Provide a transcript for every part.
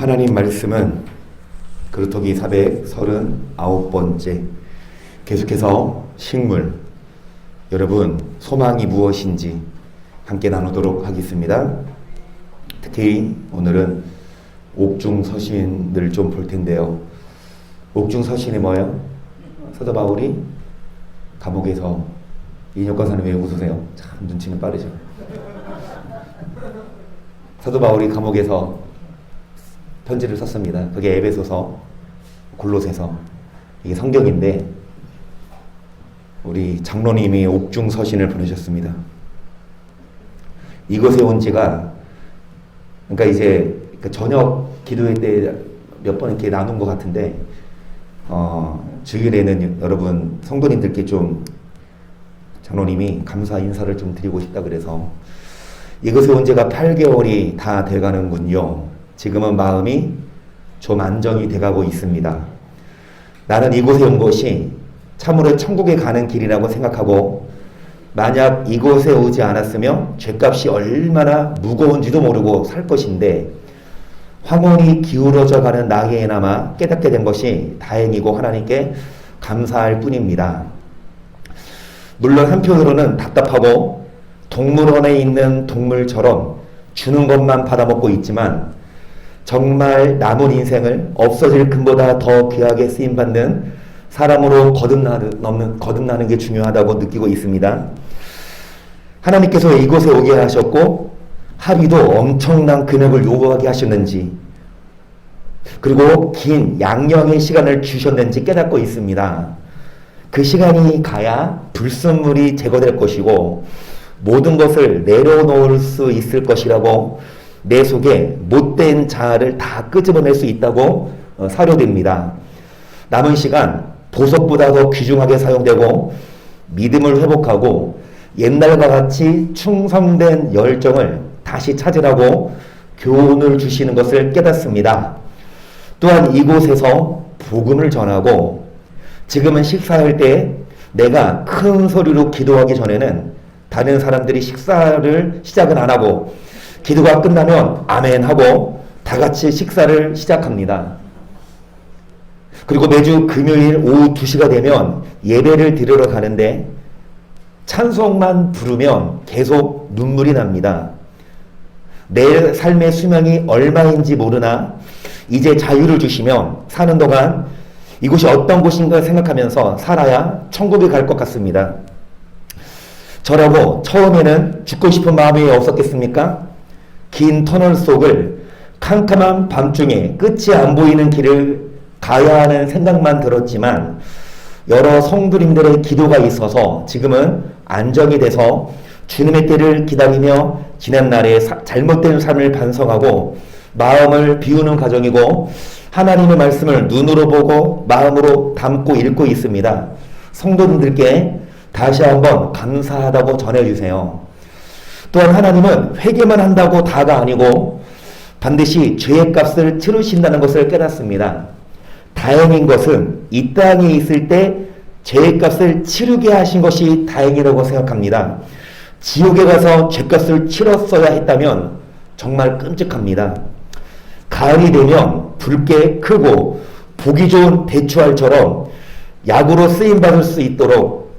하나님 말씀은 그루터기 439번째 계속해서 식물, 여러분 소망이 무엇인지 함께 나누도록 하겠습니다. 특히 오늘은 옥중서신을 좀 볼 텐데요. 옥중서신이 뭐예요? 사도 바울이 감옥에서, 이녀과사는 왜 웃으세요? 참 눈치는 빠르죠. 사도 바울이 감옥에서 편지를 썼습니다. 그게 에베소서, 골로새서, 이게 성경인데 우리 장로님이 옥중서신을 보내셨습니다. 이곳에 온 지가, 그러니까 이제 저녁 기도회 때 몇 번 이렇게 나눈 것 같은데, 주일에는 여러분 성도님들께 좀 장로님이 감사 인사를 좀 드리고 싶다 그래서 이곳에 온 지가 8개월이 다 돼가는군요. 지금은 마음이 좀 안정이 돼가고 있습니다. 나는 이곳에 온 것이 참으로 천국에 가는 길이라고 생각하고, 만약 이곳에 오지 않았으면 죗값이 얼마나 무거운지도 모르고 살 것인데, 황혼이 기울어져 가는 나에게나마 깨닫게 된 것이 다행이고 하나님께 감사할 뿐입니다. 물론 한편으로는 답답하고 동물원에 있는 동물처럼 주는 것만 받아먹고 있지만, 정말 남은 인생을 없어질 금보다 더 귀하게 쓰임받는 사람으로 거듭나는 게 중요하다고 느끼고 있습니다. 하나님께서 이곳에 오게 하셨고 합의도 엄청난 금액을 요구하게 하셨는지, 그리고 긴 양령의 시간을 주셨는지 깨닫고 있습니다. 그 시간이 가야 불순물이 제거될 것이고 모든 것을 내려놓을 수 있을 것이라고, 내 속에 못된 자아를 다 끄집어낼 수 있다고 사료됩니다. 남은 시간 보석보다 더 귀중하게 사용되고 믿음을 회복하고 옛날과 같이 충성된 열정을 다시 찾으라고 교훈을 주시는 것을 깨닫습니다. 또한 이곳에서 복음을 전하고, 지금은 식사할 때 내가 큰 소리로 기도하기 전에는 다른 사람들이 식사를 시작은 안 하고 기도가 끝나면 아멘 하고 다 같이 식사를 시작합니다. 그리고 매주 금요일 오후 2시가 되면 예배를 드리러 가는데 찬송만 부르면 계속 눈물이 납니다. 내 삶의 수명이 얼마인지 모르나 이제 자유를 주시면 사는 동안 이곳이 어떤 곳인가 생각하면서 살아야 천국에 갈 것 같습니다. 저라고 처음에는 죽고 싶은 마음이 없었겠습니까? 긴 터널 속을 캄캄한 밤중에 끝이 안 보이는 길을 가야 하는 생각만 들었지만, 여러 성도님들의 기도가 있어서 지금은 안정이 돼서 주님의 때를 기다리며 지난날의 잘못된 삶을 반성하고 마음을 비우는 과정이고, 하나님의 말씀을 눈으로 보고 마음으로 담고 읽고 있습니다. 성도님들께 다시 한번 감사하다고 전해주세요. 또한 하나님은 회개만 한다고 다가 아니고 반드시 죄의 값을 치르신다는 것을 깨닫습니다. 다행인 것은 이 땅에 있을 때 죄의 값을 치르게 하신 것이 다행이라고 생각합니다. 지옥에 가서 죄값을 치렀어야 했다면 정말 끔찍합니다. 가을이 되면 붉게 크고 보기 좋은 대추알처럼 약으로 쓰임받을 수 있도록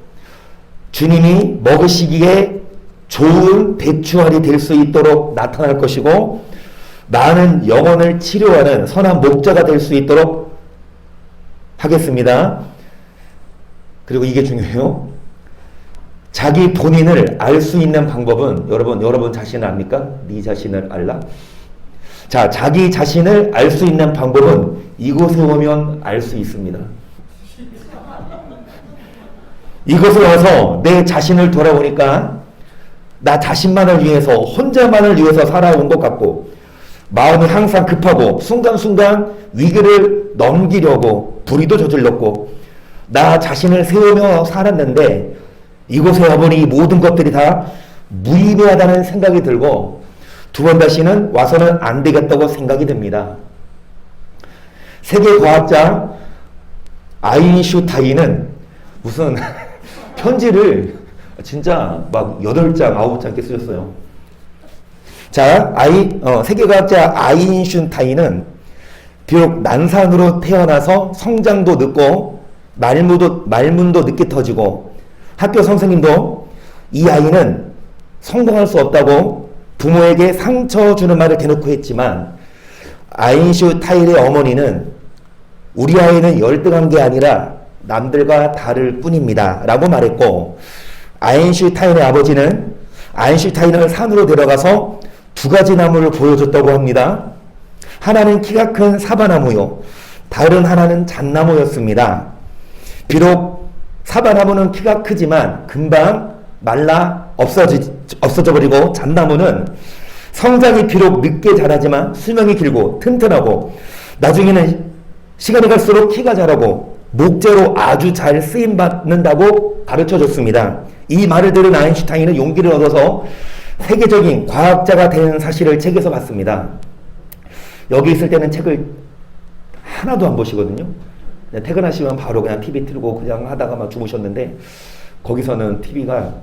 주님이 먹으시기에 좋은 대추알이 될 수 있도록 나타날 것이고, 많은 영혼을 치료하는 선한 목자가 될 수 있도록 하겠습니다. 그리고 이게 중요해요. 자기 본인을 알 수 있는 방법은, 여러분 자신을 압니까? 네 자신을 알라? 자, 자기 자신을 알 수 있는 방법은 이곳에 오면 알 수 있습니다. 이곳에 와서 내 자신을 돌아보니까 나 자신만을 위해서, 혼자만을 위해서 살아온 것 같고, 마음이 항상 급하고 순간순간 위기를 넘기려고 불의도 저질렀고, 나 자신을 세우며 살았는데 이곳에 와보니 이 모든 것들이 다 무의미하다는 생각이 들고, 두 번 다시는 와서는 안 되겠다고 생각이 듭니다. 세계 과학자 아인슈타인은 무슨 편지를 진짜 막 8장, 9장 이렇게 쓰셨어요. 자, 세계과학자 아인슈타인은 비록 난산으로 태어나서 성장도 늦고 말문도 늦게 터지고 학교 선생님도 이 아이는 성공할 수 없다고 부모에게 상처 주는 말을 대놓고 했지만 아인슈타인의 어머니는 우리 아이는 열등한 게 아니라 남들과 다를 뿐입니다 라고 말했고, 아인슈타인의 아버지는 아인슈타인을 산으로 데려가서 두 가지 나무를 보여줬다고 합니다. 하나는 키가 큰 사과나무요, 다른 하나는 잣나무였습니다. 비록 사과나무는 키가 크지만 금방 말라 없어져 버리고, 잣나무는 성장이 비록 늦게 자라지만 수명이 길고 튼튼하고 나중에는 시간이 갈수록 키가 자라고 목재로 아주 잘 쓰임받는다고 가르쳐줬습니다. 이 말을 들은 아인슈타인은 용기를 얻어서 세계적인 과학자가 된 사실을 책에서 봤습니다. 여기 있을 때는 책을 하나도 안 보시거든요. 그냥 퇴근하시면 바로 그냥 TV 틀고 그냥 하다가 막 주무셨는데, 거기서는 TV가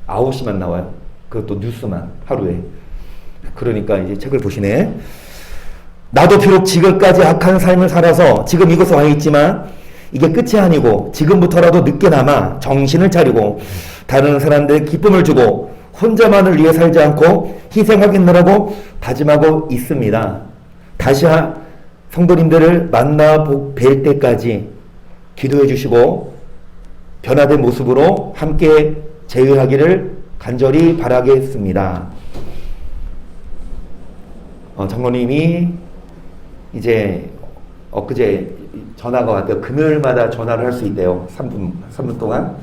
9시만 나와요. 그것도 뉴스만 하루에. 그러니까 이제 책을 보시네. 나도 비록 지금까지 악한 삶을 살아서 지금 이곳에 와 있지만 이게 끝이 아니고 지금부터라도 늦게나마 정신을 차리고 다른 사람들의 기쁨을 주고 혼자만을 위해 살지 않고 희생하겠노라고 다짐하고 있습니다. 다시 성도님들을 만나 뵐 때까지 기도해 주시고 변화된 모습으로 함께 재회하기를 간절히 바라겠습니다. 장로님이 이제 엊그제 전화가 왔대요. 금요일마다 전화를 할 수 있대요. 3분 동안.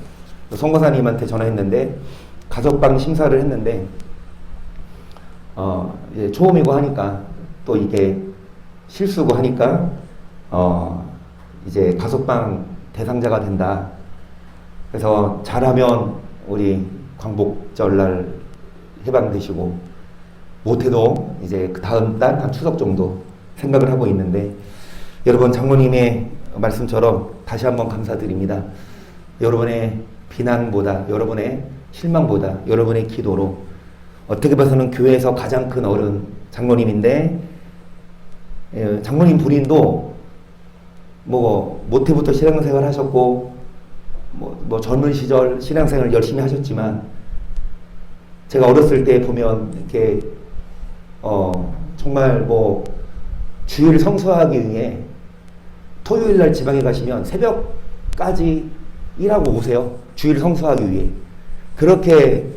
선거사님한테 전화했는데 가족방 심사를 했는데 이제 초음이고 하니까 또 이게 실수고 하니까 이제 가족방 대상자가 된다. 그래서 잘하면 우리 광복절날 해방되시고 못해도 이제 그 다음 달 한 추석 정도 생각을 하고 있는데, 여러분 장로님의 말씀처럼 다시 한번 감사드립니다. 여러분의 비난보다, 여러분의 실망보다 여러분의 기도로 어떻게 봐서는 교회에서 가장 큰 어른 장로님인데, 장로님 부인도 뭐 모태부터 신앙생활 하셨고 뭐 젊은 시절 신앙생활 열심히 하셨지만, 제가 어렸을 때 보면 이렇게 정말 뭐 주일 성수하기 위해 토요일 날 지방에 가시면 새벽까지 일하고 오세요. 주일 성수하기 위해. 그렇게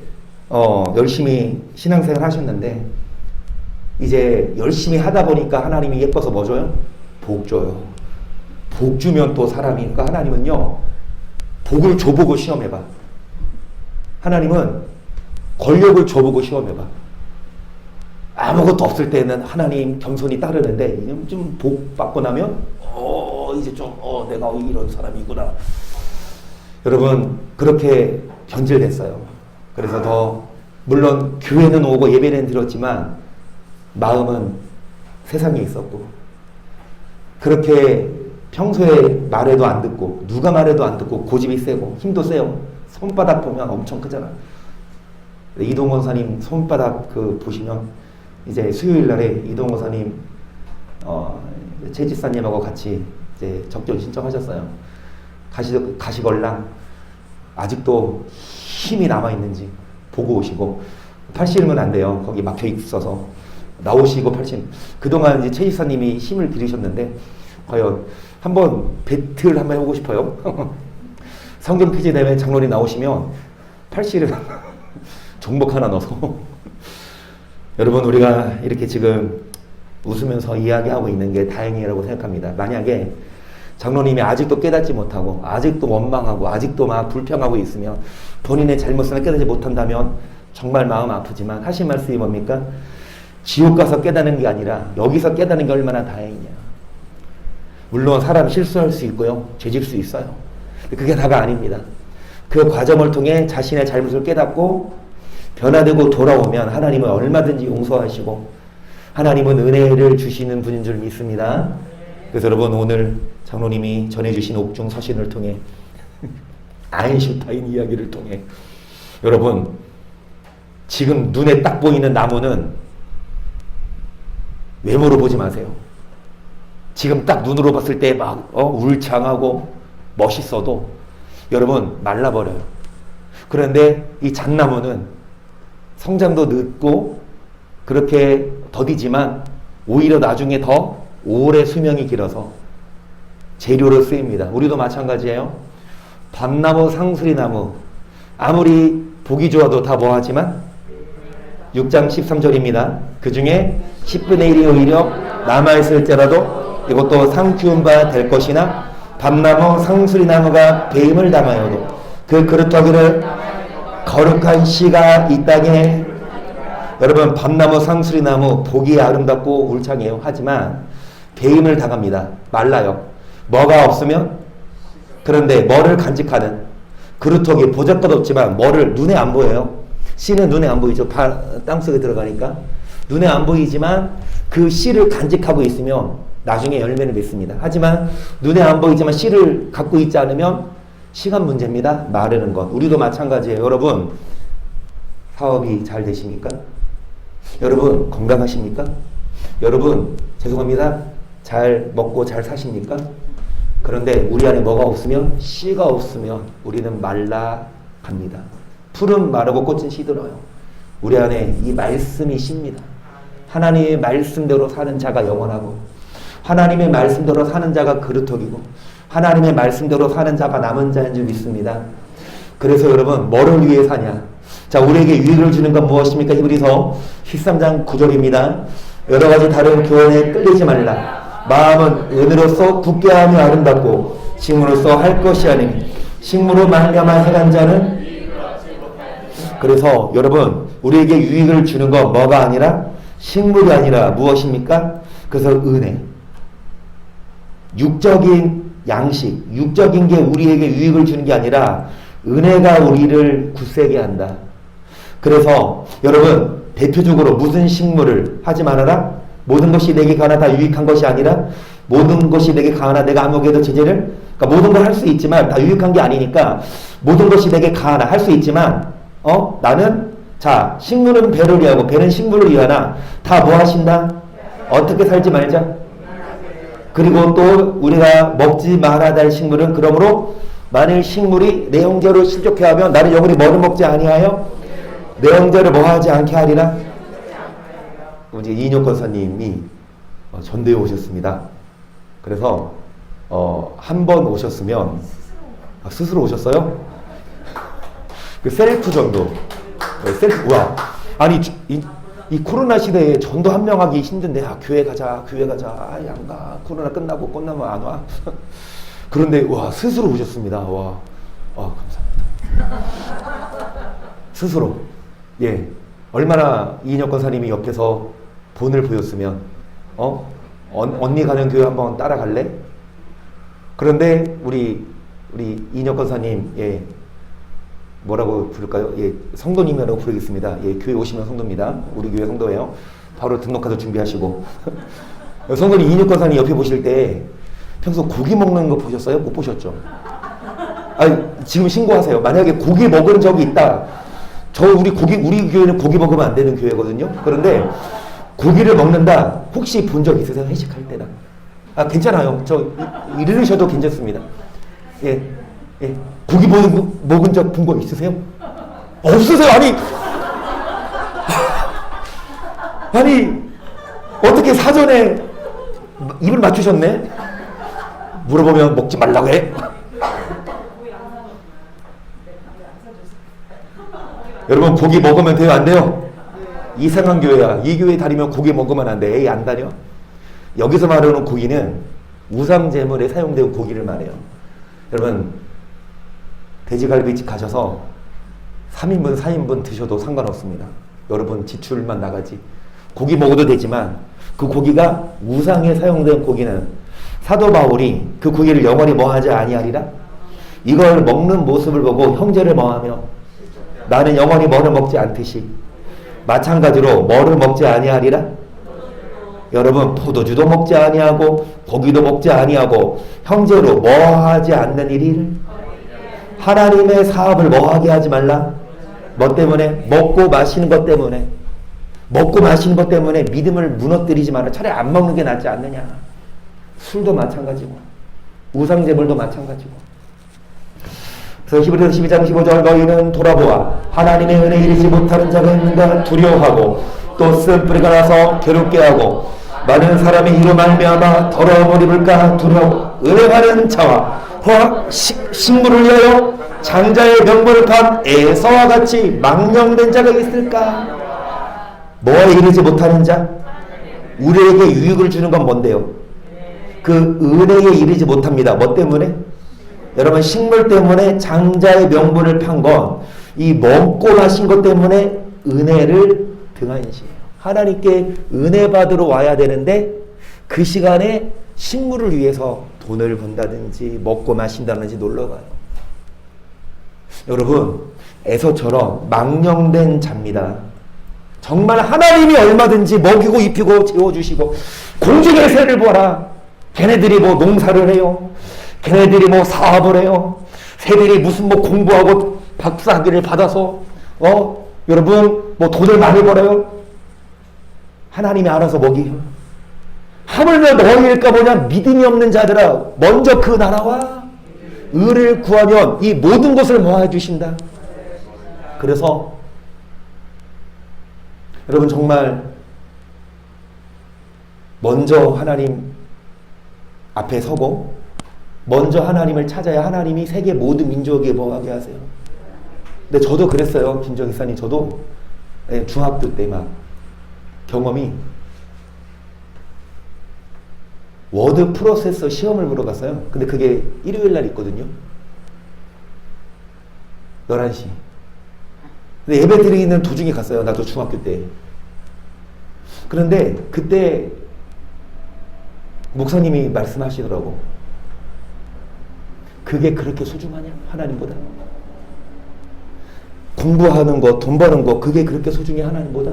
열심히 신앙생활 하셨는데, 이제 열심히 하다 보니까 하나님이 예뻐서 뭐 줘요? 복 줘요. 복 주면 또 사람이, 그러니까 하나님은요, 복을 줘보고 시험해봐. 하나님은 권력을 줘보고 시험해봐. 아무것도 없을 때는 하나님 겸손히 따르는데, 좀 복 받고 나면 이제 좀 내가 이런 사람이구나. 여러분 그렇게 변질됐어요. 그래서 더 물론 교회는 오고 예배는 드렸지만 마음은 세상에 있었고, 그렇게 평소에 말해도 안 듣고 누가 말해도 안 듣고 고집이 세고 힘도 세요. 손바닥 보면 엄청 크잖아. 이동원 사님 손바닥 보시면 이제 수요일 날에 이동원 사님 최지사님하고 같이 이제 적전 신청하셨어요. 가시걸랑 아직도 힘이 남아 있는지 보고 오시고, 팔씨름은 안 돼요. 거기 막혀 있어서 나오시고 팔씨름. 그동안 이제 최지사님이 힘을 기르셨는데 과연 한번 배틀 한번 해보고 싶어요. 성경 퀴즈 대회 장로님 나오시면 팔씨름 종목 하나 넣어서 여러분 우리가 이렇게 지금 웃으면서 이야기하고 있는 게 다행이라고 생각합니다. 만약에 장로님이 아직도 깨닫지 못하고 아직도 원망하고 아직도 막 불평하고 있으면, 본인의 잘못을 깨닫지 못한다면 정말 마음 아프지만 하신 말씀이 뭡니까? 지옥 가서 깨닫는 게 아니라 여기서 깨닫는 게 얼마나 다행이냐. 물론 사람 실수할 수 있고요, 죄질 수 있어요. 그게 다가 아닙니다. 그 과정을 통해 자신의 잘못을 깨닫고 변화되고 돌아오면 하나님은 얼마든지 용서하시고 하나님은 은혜를 주시는 분인 줄 믿습니다. 그래서 여러분 오늘 장로님이 전해주신 옥중 서신을 통해 아인슈타인 이야기를 통해 여러분 지금 눈에 딱 보이는 나무는 외모로 보지 마세요. 지금 딱 눈으로 봤을 때 막 울창하고 멋있어도 여러분 말라버려요. 그런데 이 잣나무는 성장도 늦고 그렇게 더디지만 오히려 나중에 더 오래 수명이 길어서 재료로 쓰입니다. 우리도 마찬가지예요. 밤나무, 상수리나무 아무리 보기 좋아도 다 뭐하지만 6장 13절입니다. 그 중에 10분의 1이 오히려 남아있을지라도 이것도 상 키운 바 될 것이나 밤나무, 상수리나무가 배임을 당하여도 그 그릇더기를 거룩한 씨가 이 땅에 여러분 밤나무, 상수리나무 보기에 아름답고 울창해요. 하지만 배임을 당합니다. 말라요. 뭐가 없으면 그런데 뭐를 간직하는 그루터기 보잘것 없지만 뭐를 눈에 안 보여요. 씨는 눈에 안 보이죠. 땅속에 들어가니까 눈에 안 보이지만 그 씨를 간직하고 있으면 나중에 열매를 맺습니다. 하지만 눈에 안 보이지만 씨를 갖고 있지 않으면 시간 문제입니다. 마르는 것. 우리도 마찬가지예요. 여러분 사업이 잘 되십니까? 여러분 건강하십니까? 여러분 죄송합니다. 잘 먹고 잘 사십니까? 그런데 우리 안에 뭐가 없으면 씨가 없으면 우리는 말라갑니다. 풀은 마르고 꽃은 시들어요. 우리 안에 이 말씀이 씨입니다. 하나님의 말씀대로 사는 자가 영원하고 하나님의 말씀대로 사는 자가 그루터기고 하나님의 말씀대로 사는 자가 남은 자인 줄 믿습니다. 그래서 여러분 뭐를 위해 사냐? 자, 우리에게 유익을 주는 건 무엇입니까? 히브리서 13장 9절입니다. 여러 가지 다른 교훈에 끌리지 말라. 마음은 은으로서 굳게 하며 아름답고 식물로서 할 것이 아니니 식물로 말미암아 행한 자는 그래서 여러분 우리에게 유익을 주는 건 뭐가 아니라 식물이 아니라 무엇입니까? 그래서 은혜. 육적인 양식, 육적인 게 우리에게 유익을 주는 게 아니라 은혜가 우리를 굳세게 한다. 그래서 여러분 대표적으로 무슨 식물을 하지 말아라? 모든 것이 내게 가나 다 유익한 것이 아니라 모든 것이 내게 가나 내가 아무에게도 제재를 그러니까 모든 걸 할 수 있지만 다 유익한 게 아니니까 모든 것이 내게 가나 할 수 있지만 나는 자 식물은 배를 위하고 배는 식물을 위하나 다 뭐 하신다? 어떻게 살지 말자. 그리고 또 우리가 먹지 말아야 할 식물은 그러므로 만일 식물이 내 형제로 실족해 하면 나는 영원히 뭐를 먹지 아니하여 내 형제를 뭐 하지 않게 하리라. 이제 이인혁 권사님이 전도에 오셨습니다. 그래서 한 번 오셨으면 스스로 오셨어요? 그 셀프 전도. 셀프 와 아니 이 코로나 시대에 전도 한 명 하기 힘든데 교회 가자 안 가. 코로나 끝나고 끝나면 안 와. 그런데 와 스스로 오셨습니다. 와 감사합니다. 스스로 예 얼마나 이인혁 권사님이 옆에서 본을 보였으면 언니 가는 교회 한번 따라갈래? 그런데 우리 이인혁 권사님 예 뭐라고 부를까요? 예 성도님이라고 부르겠습니다. 예 교회 오시면 성도입니다. 우리 교회 성도예요. 바로 등록카드 준비하시고 성도님 이인혁 권사님 옆에 보실 때 평소 고기 먹는 거 보셨어요? 못 보셨죠? 아니 지금 신고하세요. 만약에 고기 먹은 적이 있다. 우리 교회는 고기 먹으면 안 되는 교회거든요. 그런데 고기를 먹는다. 혹시 본 적 있으세요? 회식할 때나. 괜찮아요. 이르셔도 괜찮습니다. 예. 고기 먹은 적 본 거 있으세요? 없으세요? 아니 어떻게 사전에 입을 맞추셨네? 물어보면 먹지 말라고 해. 여러분 고기 먹으면 돼요? 안 돼요? 이상한 교회야. 이 교회 다니면 고기 먹으면 안 돼. 에이 안 다녀? 여기서 말하는 고기는 우상제물에 사용된 고기를 말해요. 여러분 돼지갈비집 가셔서 3인분 4인분 드셔도 상관없습니다. 여러분 지출만 나가지. 고기 먹어도 되지만 그 고기가 우상에 사용된 고기는 사도 바울이 그 고기를 영원히 뭐하지 아니하리라. 이걸 먹는 모습을 보고 형제를 뭐하며 나는 영원히 뭐를 먹지 않듯이 마찬가지로 뭐를 먹지 아니하리라. 여러분 포도주도 먹지 아니하고 고기도 먹지 아니하고 형제로 뭐하지 않는 일을 하나님의 사업을 뭐하게 하지 말라. 뭐 때문에? 먹고 마시는 것 때문에. 먹고 마시는 것 때문에 믿음을 무너뜨리지 마라. 차라리 안 먹는 게 낫지 않느냐. 술도 마찬가지고 우상제물도 마찬가지고. 그래서 히브리서 12장 15절 너희는 돌아보아 하나님의 은혜에 이르지 못하는 자가 있는가 두려워하고 또 쓴뿌리가 나서 괴롭게 하고 많은 사람이 이로 말미암아 더러움을 입을까 두려워 은혜하는 자와 식물을 위하여 장자의 명분을 판 에서와 같이 망령된 자가 있을까? 뭐에 이르지 못하는 자? 우리에게 유익을 주는 건 뭔데요? 그 은혜에 이르지 못합니다. 뭐 때문에? 여러분 식물 때문에 장자의 명분을 판 건 이 먹고 마신 것 때문에 은혜를 등한시해요. 하나님께 은혜 받으러 와야 되는데 그 시간에 식물을 위해서 돈을 번다든지 먹고 마신다든지 놀러가요. 여러분 에서처럼 망령된 자입니다. 정말 하나님이 얼마든지 먹이고 입히고 재워주시고 공중의 새를 보아라. 걔네들이 뭐 농사를 해요. 걔네들이 뭐 사업을 해요. 새들이 무슨 뭐 공부하고 박사학위를 받아서 여러분 뭐 돈을 많이 벌어요. 하나님이 알아서 먹이요. 하물며 너희일까 보냐 믿음이 없는 자들아 먼저 그 나라와 의를 구하면 이 모든 것을 모아주신다. 그래서 여러분 정말 먼저 하나님 앞에 서고 먼저 하나님을 찾아야 하나님이 세계 모든 민족에게 뭐하게 하세요. 근데 저도 그랬어요. 김정 기사님 저도 중학교 때 막 경험이 워드 프로세서 시험을 보러 갔어요. 근데 그게 일요일 날 있거든요. 11시. 근데 예배 드리는 도중에 갔어요. 나도 중학교 때. 그런데 그때 목사님이 말씀하시더라고. 그게 그렇게 소중하냐? 하나님보다. 공부하는 거, 돈 버는 거 그게 그렇게 소중해 하나님보다?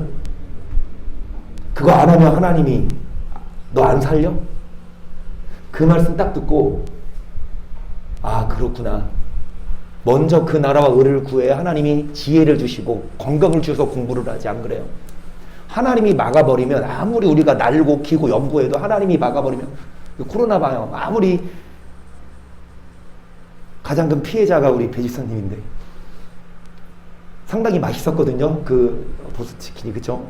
그거 안 하면 하나님이 너 안 살려? 그 말씀 딱 듣고 아 그렇구나. 먼저 그 나라와 의를 구해야 하나님이 지혜를 주시고 건강을 주셔서 공부를 하지. 안 그래요? 하나님이 막아버리면 아무리 우리가 날고 키고 연구해도 하나님이 막아버리면 코로나 봐요. 아무리 가장 큰 피해자가 우리 배지사님인데 상당히 맛있었거든요. 그 보스치킨이 그쵸?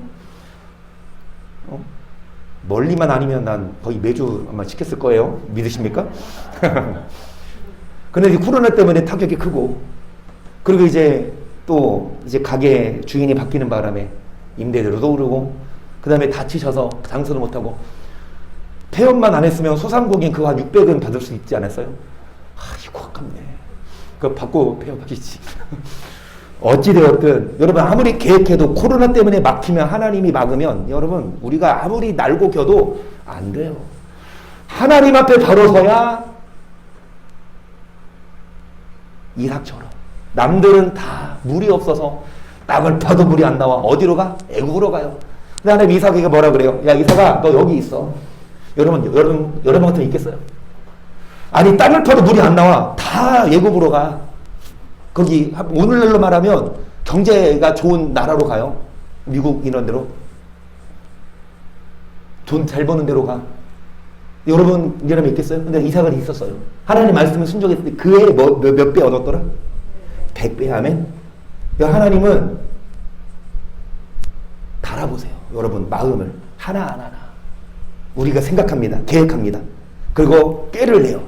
멀리만 아니면 난 거의 매주 아마 시켰을 거예요. 믿으십니까? 근데 이제 코로나 때문에 타격이 크고 그리고 이제 또 이제 가게 주인이 바뀌는 바람에 임대료도 오르고 그 다음에 다치셔서 장사도 못하고 폐업만 안 했으면 소상공인 그거 한 600은 받을 수 있지 않았어요? 이거 아깝네. 그거 받고 폐업하겠지. 어찌되었든 여러분 아무리 계획해도 코로나 때문에 막히면 하나님이 막으면 여러분 우리가 아무리 날고 겨도 안 돼요. 하나님 앞에 바로 서야 이삭처럼 남들은 다 물이 없어서 땅을 파도 물이 안 나와. 어디로 가? 애굽으로 가요. 근데 하나님 이삭에게 뭐라 그래요? 야 이삭아 너 여기 있어. 여러분 같으면 있겠어요? 아니 땅을 파도 물이 안 나와. 다 애굽으로 가. 거기 오늘날로 말하면 경제가 좋은 나라로 가요. 미국 이런 데로. 돈 잘 버는 데로 가. 여러분 이러면 있겠어요? 근데 이삭은 있었어요. 하나님 말씀을 순종했을 때 그 해에 몇 배 얻었더라? 100배. 아멘. 하나님은 달아보세요. 여러분 마음을 하나하나 우리가 생각합니다. 계획합니다. 그리고 꾀를 내요.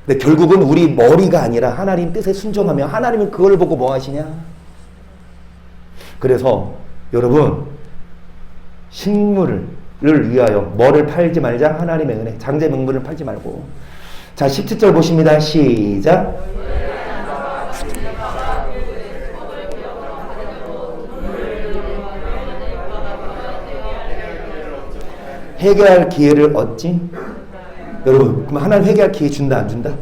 근데 결국은 우리 머리가 아니라 하나님 뜻에 순종하면 하나님은 그걸 보고 뭐 하시냐? 그래서 여러분 식물을 위하여 뭐를 팔지 말자? 하나님의 은혜. 장제 명분을 팔지 말고. 자 17절 보십니다. 시작. 회개할 기회를 얻지? 여러분 그럼 하나님 회개할 기회 준다 안 준다?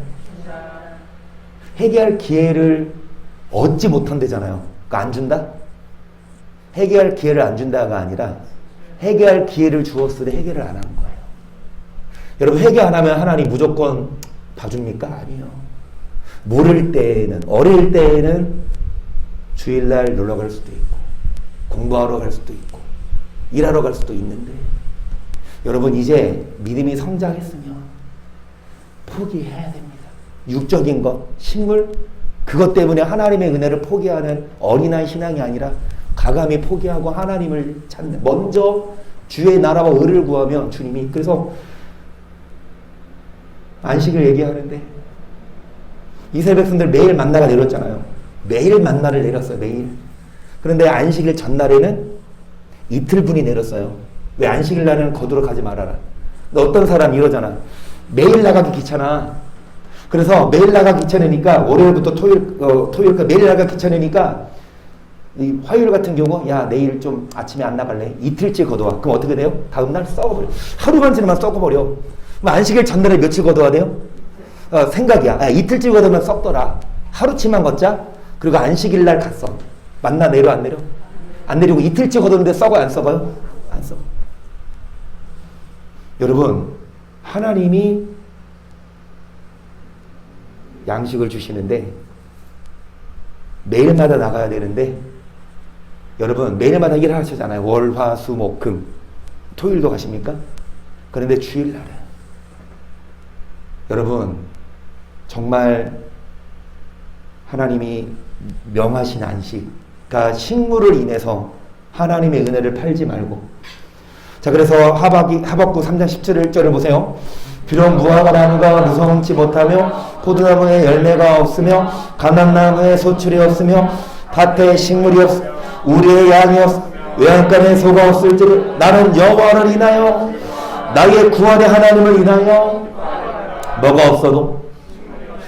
회개할 기회를 얻지 못한대잖아요. 그러니까 안 준다? 회개할 기회를 안 준다가 아니라 회개할 기회를 주었을 때 회개를 안 하는 거예요. 여러분 회개 안 하면 하나님 무조건 봐줍니까? 아니요. 모를 때에는 어릴 때에는 주일날 놀러 갈 수도 있고 공부하러 갈 수도 있고 일하러 갈 수도 있는데 여러분 이제 믿음이 성장했으면 포기해야 됩니다. 육적인 것, 식물, 그것 때문에 하나님의 은혜를 포기하는 어린아이 신앙이 아니라 과감히 포기하고 하나님을 찾는, 먼저 주의 나라와 의를 구하면 주님이, 그래서 안식을 얘기하는데 이스라엘 백성들 매일 만나가 내렸잖아요. 매일 만나를 내렸어요. 매일. 그런데 안식일 전날에는 이틀분이 내렸어요. 왜? 안식일 날은 거두러 가지 말아라. 근데 어떤 사람이 이러잖아. 매일 나가기 귀찮아. 그래서 매일 나가기 귀찮으니까 월요일부터 토요일까지 매일 나가기 귀찮으니까 이 화요일 같은 경우, 야 내일 좀 아침에 안 나갈래? 이틀째 거둬와. 그럼 어떻게 돼요? 다음날 썩어버려. 하루만 지나면 썩어버려. 그럼 안식일 전날에 며칠 거둬야 돼요? 생각이야. 이틀째 거두면 썩더라. 하루치만 걷자. 그리고 안식일 날 갔어. 만나 내려 안 내려? 안 내리고 이틀째 거뒀는데 썩어요? 안 썩어요? 안 썩어. 여러분, 하나님이 양식을 주시는데 매일마다 나가야 되는데, 여러분 매일마다 일을 하시잖아요. 월, 화, 수, 목, 금. 토요일도 가십니까? 그런데 주일날에 여러분 정말 하나님이 명하신 안식, 그러니까 식물을 인해서 하나님의 은혜를 팔지 말고. 자, 그래서 하박국 3장 17절을 보세요. 비록 무화과 나무가 무성치 못하며 포도나무에 열매가 없으며 감람나무에 소출이 없으며 밭에 식물이 없, 우리의 양이 없, 외양간에 소가 없을지를 나는 여호와를 인하여 나의 구원의 하나님을 인하여. 뭐가 없어도,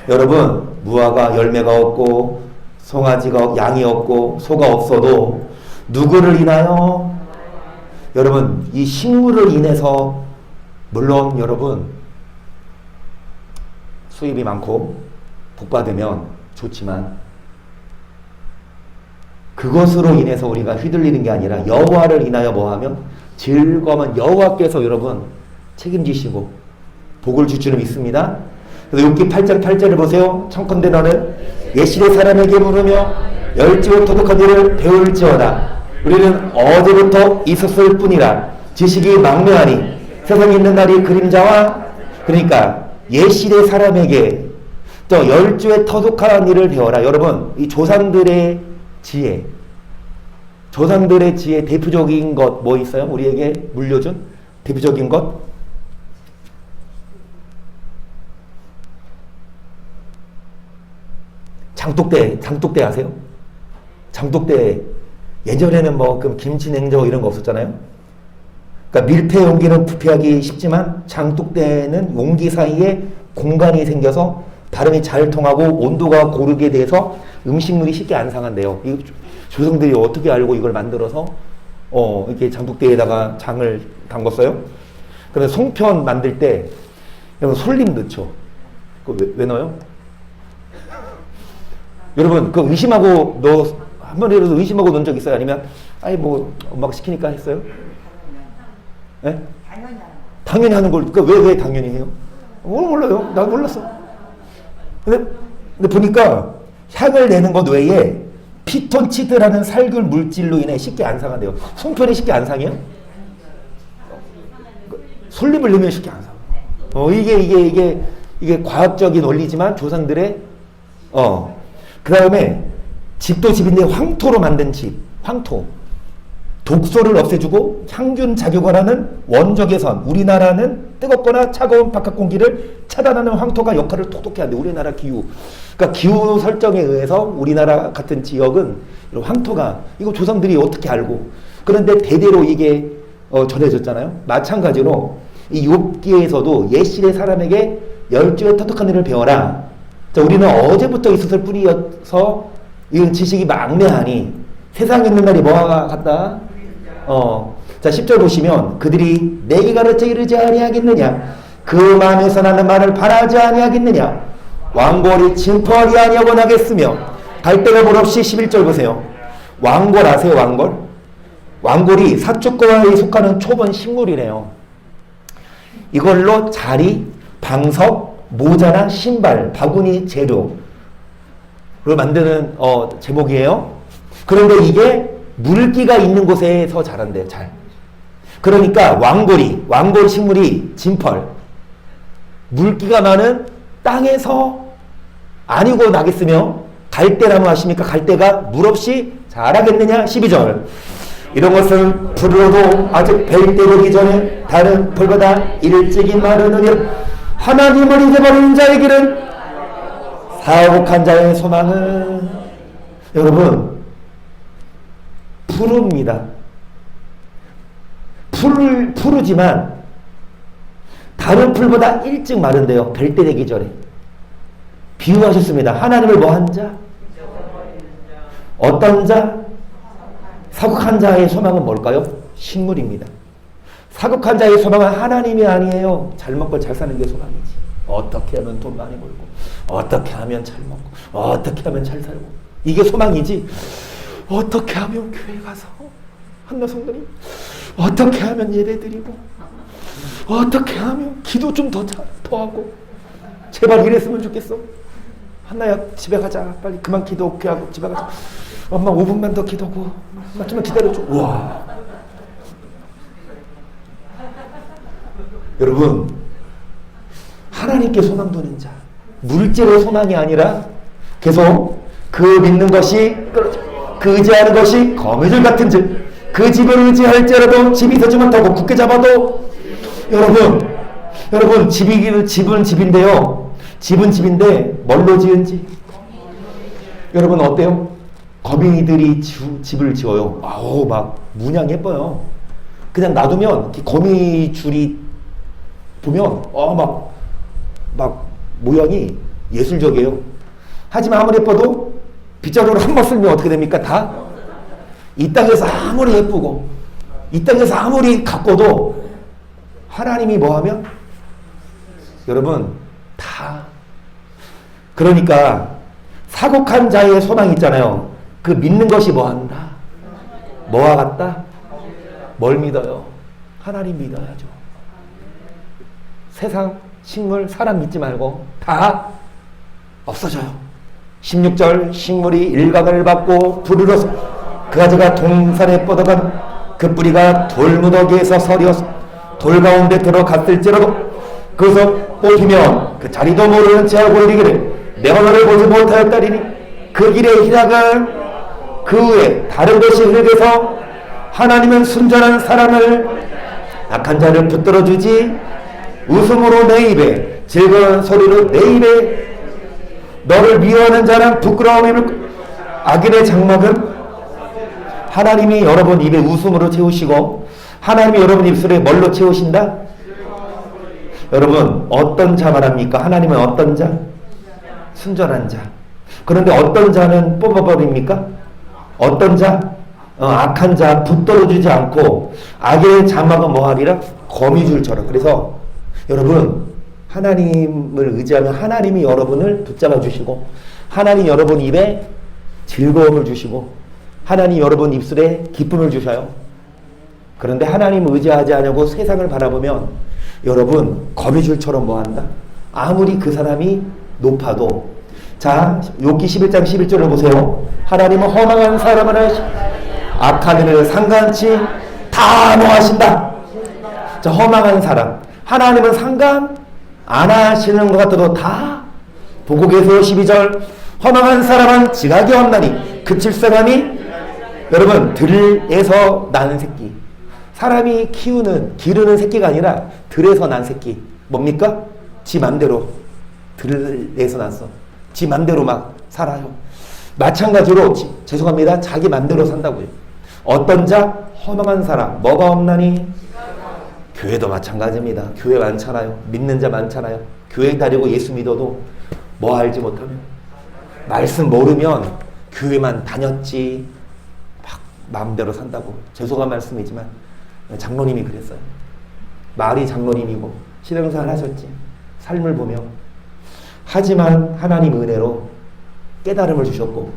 여러분 무화과 열매가 없고 송아지가 양이 없고 소가 없어도 누구를 인하여? 여러분 이 식물을 인해서, 물론 여러분 수입이 많고 복받으면 좋지만 그것으로 인해서 우리가 휘둘리는 게 아니라 여호와를 인하여 뭐하면 즐거움은 여호와께서 여러분 책임지시고 복을 줄 줄을 믿습니다. 그래서 욥기 8장 8절을 보세요. 청컨대 너는 옛시대 사람에게 물으며 열지고 토독한 일을 배울지어다. 우리는 어제부터 있었을 뿐이라 지식이 망명하니 세상에 있는 날이 그림자와. 그러니까 옛시대 사람에게 또 열주에 터득한 일을 배워라. 여러분 이 조상들의 지혜, 조상들의 지혜 대표적인 것 뭐 있어요? 우리에게 물려준 대표적인 것? 장독대 아세요? 장독대. 예전에는 뭐 그 김치 냉장고 이런 거 없었잖아요. 그러니까 밀폐 용기는 부패하기 쉽지만 장독대는 용기 사이에 공간이 생겨서 발음이 잘 통하고 온도가 고르게 돼서 음식물이 쉽게 안 상한대요. 이 조상들이 어떻게 알고 이걸 만들어서 이렇게 장독대에다가 장을 담궜어요? 그러면 송편 만들 때 솔림 넣죠. 그 왜 넣어요? 여러분 그 의심하고 한 번이라도 의심하고 넣은 적 있어요? 아니면 아니 뭐 엄마가 시키니까 했어요? 네? 당연히 하는 걸. 그러니까 왜 당연히 해요? 몰라요. 난 몰랐어. 근데 보니까 향을 내는 것 외에 피톤치드라는 살균 물질로 인해 쉽게 안 상한대요. 송편이 쉽게 안 상해요? 솔잎을 넣으면 쉽게 안 상해요. 이게 과학적인 원리지만 조상들의 그 다음에 집도 집인데 황토로 만든 집, 황토. 독소를 없애주고 향균 작용을 하는 원적외선. 우리나라는 뜨겁거나 차가운 바깥 공기를 차단하는 황토가 역할을 톡톡히 하는데 우리나라 기후. 그러니까 기후 설정에 의해서 우리나라 같은 지역은 황토가, 이거 조상들이 어떻게 알고. 그런데 대대로 이게 전해졌잖아요. 마찬가지로 이 욥기에서도 옛시대 사람에게 열주에 터득한 일을 배워라. 자, 우리는 어제부터 있었을 뿐이어서 이건 지식이 망매하니 세상에 있는 날이 뭐가 같다? 자 10절 보시면 그들이 내게 가르쳐 이르지 아니하겠느냐? 그 마음에서 나는 말을 바라지 아니하겠느냐? 왕골이 진포하지 아니하고 나겠으며 갈대가 볼 없이 11절 보세요. 왕골 아세요? 왕골? 왕골이 사축과에 속하는 초본 식물이래요. 이걸로 자리, 방석, 모자나 신발, 바구니 재료를 만드는 제목이에요. 그런데 이게 물기가 있는 곳에서 자란대요. 잘. 그러니까 왕골 식물이 진펄. 물기가 많은 땅에서 아니고 나겠으며 갈대나무 아십니까? 갈대가 물 없이 자라겠느냐? 12절. 이런 것은 풀로도 아직 벨 때리기 전에 다른 풀보다 일찍이 마르느니 하나님을 잊어버리는 자의 길은 사곡한 자의 소망은 여러분 푸릅니다. 푸르지만 다른 풀보다 일찍 마른데요. 벨 때 되기 전에 비유하셨습니다. 하나님을 뭐한 자? 어떤 자? 사곡한 자의 소망은 뭘까요? 식물입니다. 사곡한 자의 소망은 하나님이 아니에요. 잘 먹고 잘 사는 게 소망이지. 어떻게 하면 돈 많이 벌고, 어떻게 하면 잘 먹고, 어떻게 하면 잘 살고, 이게 소망이지. 어떻게 하면 교회 가서 한나 성도님 어떻게 하면 예배 드리고, 어떻게 하면 기도 좀 더 하고, 제발 이랬으면 좋겠어. 한나야 집에 가자. 빨리 그만 기도하고 집에 가자. 엄마 5분만 더 기도하고 엄마 좀만 기다려줘. 우와. 여러분 하나님께 소망 두는 자, 물질의 소망이 아니라 계속 그 믿는 것이 그 의지하는 것이 거미줄 같은 즉 그 집을 의지할지라도 집이 서지 못하고 굳게 잡아도 여러분 집은 집인데요. 집은 집인데 뭘로 지은지 여러분 어때요? 거미들이 집을 지어요. 아우 막 문양 예뻐요. 그냥 놔두면 거미줄이 보면 막 모양이 예술적이에요. 하지만 아무리 예뻐도 빗자루를 한 번 쓸면 어떻게 됩니까? 다 이 땅에서 아무리 예쁘고 이 땅에서 아무리 가꿔도 하나님이 뭐하면 여러분 다 그러니까 사곡한 자의 소망이 있잖아요. 그 믿는 것이 뭐한다? 뭐와 같다? 뭘 믿어요? 하나님 믿어야죠. 세상, 식물, 사람 믿지 말고 다 없어져요. 16절 식물이 일각을 받고 부르러서 그 가지가 동산에 뻗어간 그 뿌리가 돌무더기에서 서리어서 돌 가운데 들어갔을지라도 그것을 뽑히면 그 자리도 모르는 채하고 이르기를 내가 너를 보지 못하였다리니 그 길의 희락은 그 후에 다른 것이 흐르게서 하나님은 순전한 사람을 악한 자를 붙들어 주지 웃음으로 내 입에 즐거운 소리로 내 입에 너를 미워하는 자는 부끄러움을 악인의 장막은 하나님이 여러분 입에 웃음으로 채우시고 하나님이 여러분 입술에 뭘로 채우신다? 여러분 어떤 자 말합니까? 하나님은 어떤 자? 순전한 자. 그런데 어떤 자는 뽑아버립니까? 어떤 자? 악한 자 붙들어주지 않고 악의 장막은 뭐하리라? 거미줄처럼. 그래서 여러분 하나님을 의지하면 하나님이 여러분을 붙잡아 주시고 하나님 여러분 입에 즐거움을 주시고 하나님 여러분 입술에 기쁨을 주셔요. 그런데 하나님을 의지하지 않고 세상을 바라보면 여러분 거미줄처럼 뭐한다? 아무리 그 사람이 높아도 자 욥기 11장 11절을 보세요. 하나님은 허망한 사람을 악한 일을 상관치 다 노하신다. 자 허망한 사람 하나님은 상관 안 하시는 것 같아도 다 보고 계세요. 12절 허망한 사람은 지각이 없나니 그칠 사람이 여러분 들에서 나는 새끼 사람이 기르는 새끼가 아니라 들에서 난 새끼 뭡니까? 지 맘대로 들에서 났어. 지 맘대로 막 살아요. 마찬가지로 죄송합니다. 자기 맘대로 산다고요. 어떤 자? 허망한 사람 뭐가 없나니? 교회도 마찬가지입니다. 교회 많잖아요. 믿는 자 많잖아요. 교회 다니고 예수 믿어도 뭐 알지 못하면 말씀 모르면 교회만 다녔지 막 마음대로 산다고. 죄송한 말씀이지만 장로님이 그랬어요. 말이 장로님이고 신앙생활 하셨지. 삶을 보며 하지만 하나님 은혜로 깨달음을 주셨고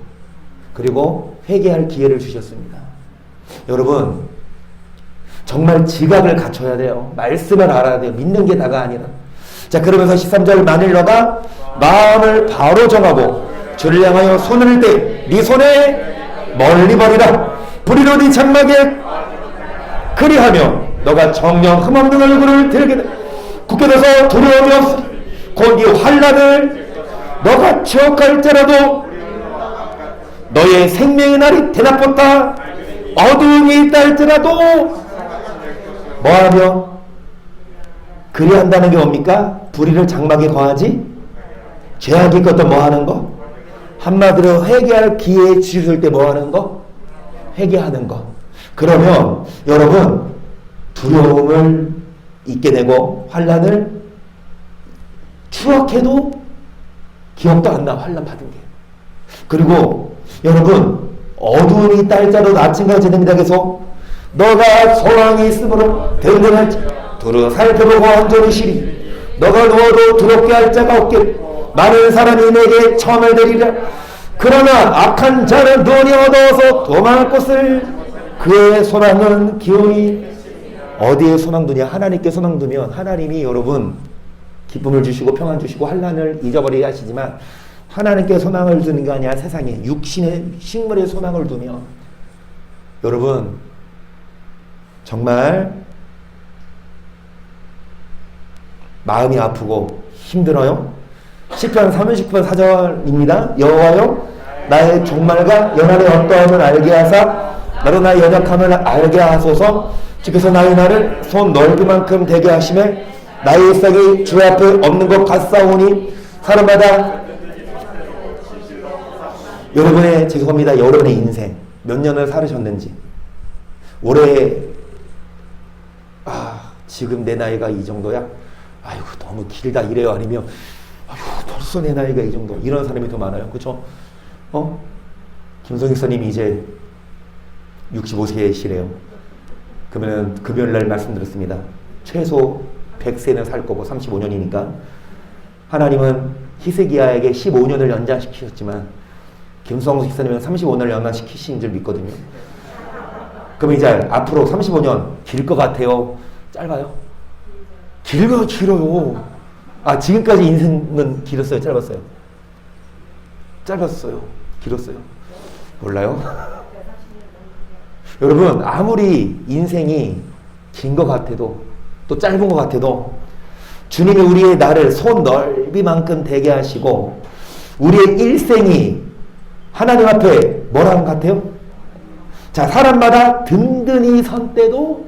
그리고 회개할 기회를 주셨습니다. 여러분 정말 지각을 갖춰야 돼요. 말씀을 알아야 돼요. 믿는 게 다가 아니라. 자 그러면서 13절 만일 너가 마음을 바로 정하고 주를 향하여 손을 대 네 손에 멀리 버리라. 불의로 네 장막에 그리하며 너가 정령 흠없는 얼굴을 들게 돼. 굳게 돼서 두려움이 없으리. 곧 이 환난을 너가 추억할지라도 너의 생명의 날이 대낮보다 어두움이 있다 할지라도 뭐하며 그리한다는 게 뭡니까? 불의를 장막에 거하지 죄악이 것도 뭐하는 거? 한마디로 회개할 기회에 주실 때 뭐하는 거? 회개하는 거. 그러면 여러분 두려움을 잊게 되고 환난을 추억해도 기억도 안 나. 환난 받은 게. 그리고 여러분 어두움이 있다 할지라도 아침까지 됩니다. 계속 너가 소망이 있으므로 든든할지 두루 살펴보고 온전히 쉬리 너가 누워도 두렵게 할 자가 없게 많은 사람이 내게 처음을 되리라. 그러나 악한 자는 눈이 어두워서 도망할 곳을 그의 소망은 기운이 어디에 소망 두냐? 하나님께 소망 두면 하나님이 여러분 기쁨을 주시고 평안 주시고 환난을 잊어버리게 하시지만 하나님께 소망을 두는 게 아니라 세상에 육신의 식물의 소망을 두면 여러분 정말 마음이 아프고 힘들어요. 시편 39편 4절입니다. 여호와여 나의 종말과 연한의 어떠함을 알게 하사 나로 나의 연약함을 알게 하소서. 주께서 나의 날을 손 넓이만큼 되게 하시매 나의 싹이 주 앞에 없는 것 같사오니 사람마다 여러분의 죄송합니다. 여러분의 인생 몇 년을 살으셨는지 올해 지금 내 나이가 이 정도야? 아이고 너무 길다 이래요? 아니면 아이고 벌써 내 나이가 이 정도 이런 사람이 더 많아요. 그렇죠? 김성익 선님이 이제 65세시래요. 그러면 금요일날 말씀드렸습니다. 최소 100세는 살 거고 35년이니까 하나님은 히스기야에게 15년을 연장시키셨지만 김성익 선님은 35년을 연장시키신 줄 믿거든요. 그럼 이제 앞으로 35년 길 것 같아요? 짧아요? 길어요. 지금까지 인생은 길었어요? 짧았어요? 짧았어요? 길었어요? 몰라요? 여러분 아무리 인생이 긴 것 같아도 또 짧은 것 같아도 주님이 우리의 나를 손 넓이만큼 되게 하시고 우리의 일생이 하나님 앞에 뭐라는 것 같아요? 자, 사람마다 든든히 선 때도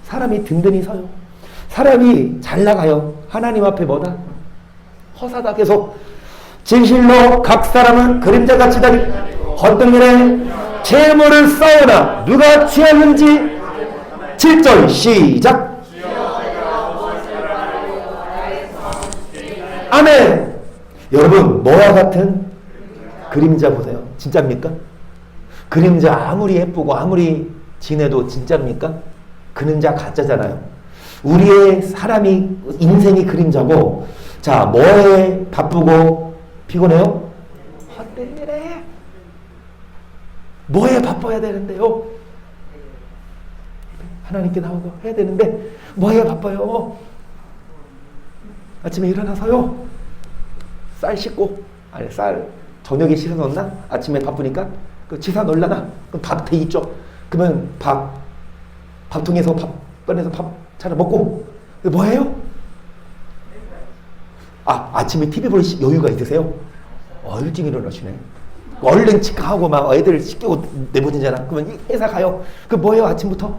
사람이 든든히 서요. 사람이 잘 나가요. 하나님 앞에 뭐다? 허사다. 계속 진실로 각 사람은 그림자같이 다니 헛등일에 재물을 쌓으나 누가 취하는지 7절 시작. 아멘. 여러분 뭐와 같은 그림자 보세요. 진짜입니까? 그림자 아무리 예쁘고 아무리 진해도 진짜입니까? 그림자 가짜잖아요. 우리의 사람이 인생이 그림자고 자 뭐에 바쁘고 피곤해요? 헛된 일에. 뭐에 바빠야 되는데요? 하나님께 나오고 해야 되는데 뭐에 바빠요? 아침에 일어나서요 쌀 씻고 쌀 저녁에 씻어 놓나? 아침에 바쁘니까 그 치사 놀라나? 그럼 밥 돼 있죠? 그러면 밥통에서 밥 꺼내서 밥 차려 먹고 뭐해요? 아침에 TV 볼 여유가 있으세요? 일찍 일어나시네. 얼른 치카하고 막 애들 씻기고 내보내잖아. 그러면 회사 가요. 그 뭐해요? 아침부터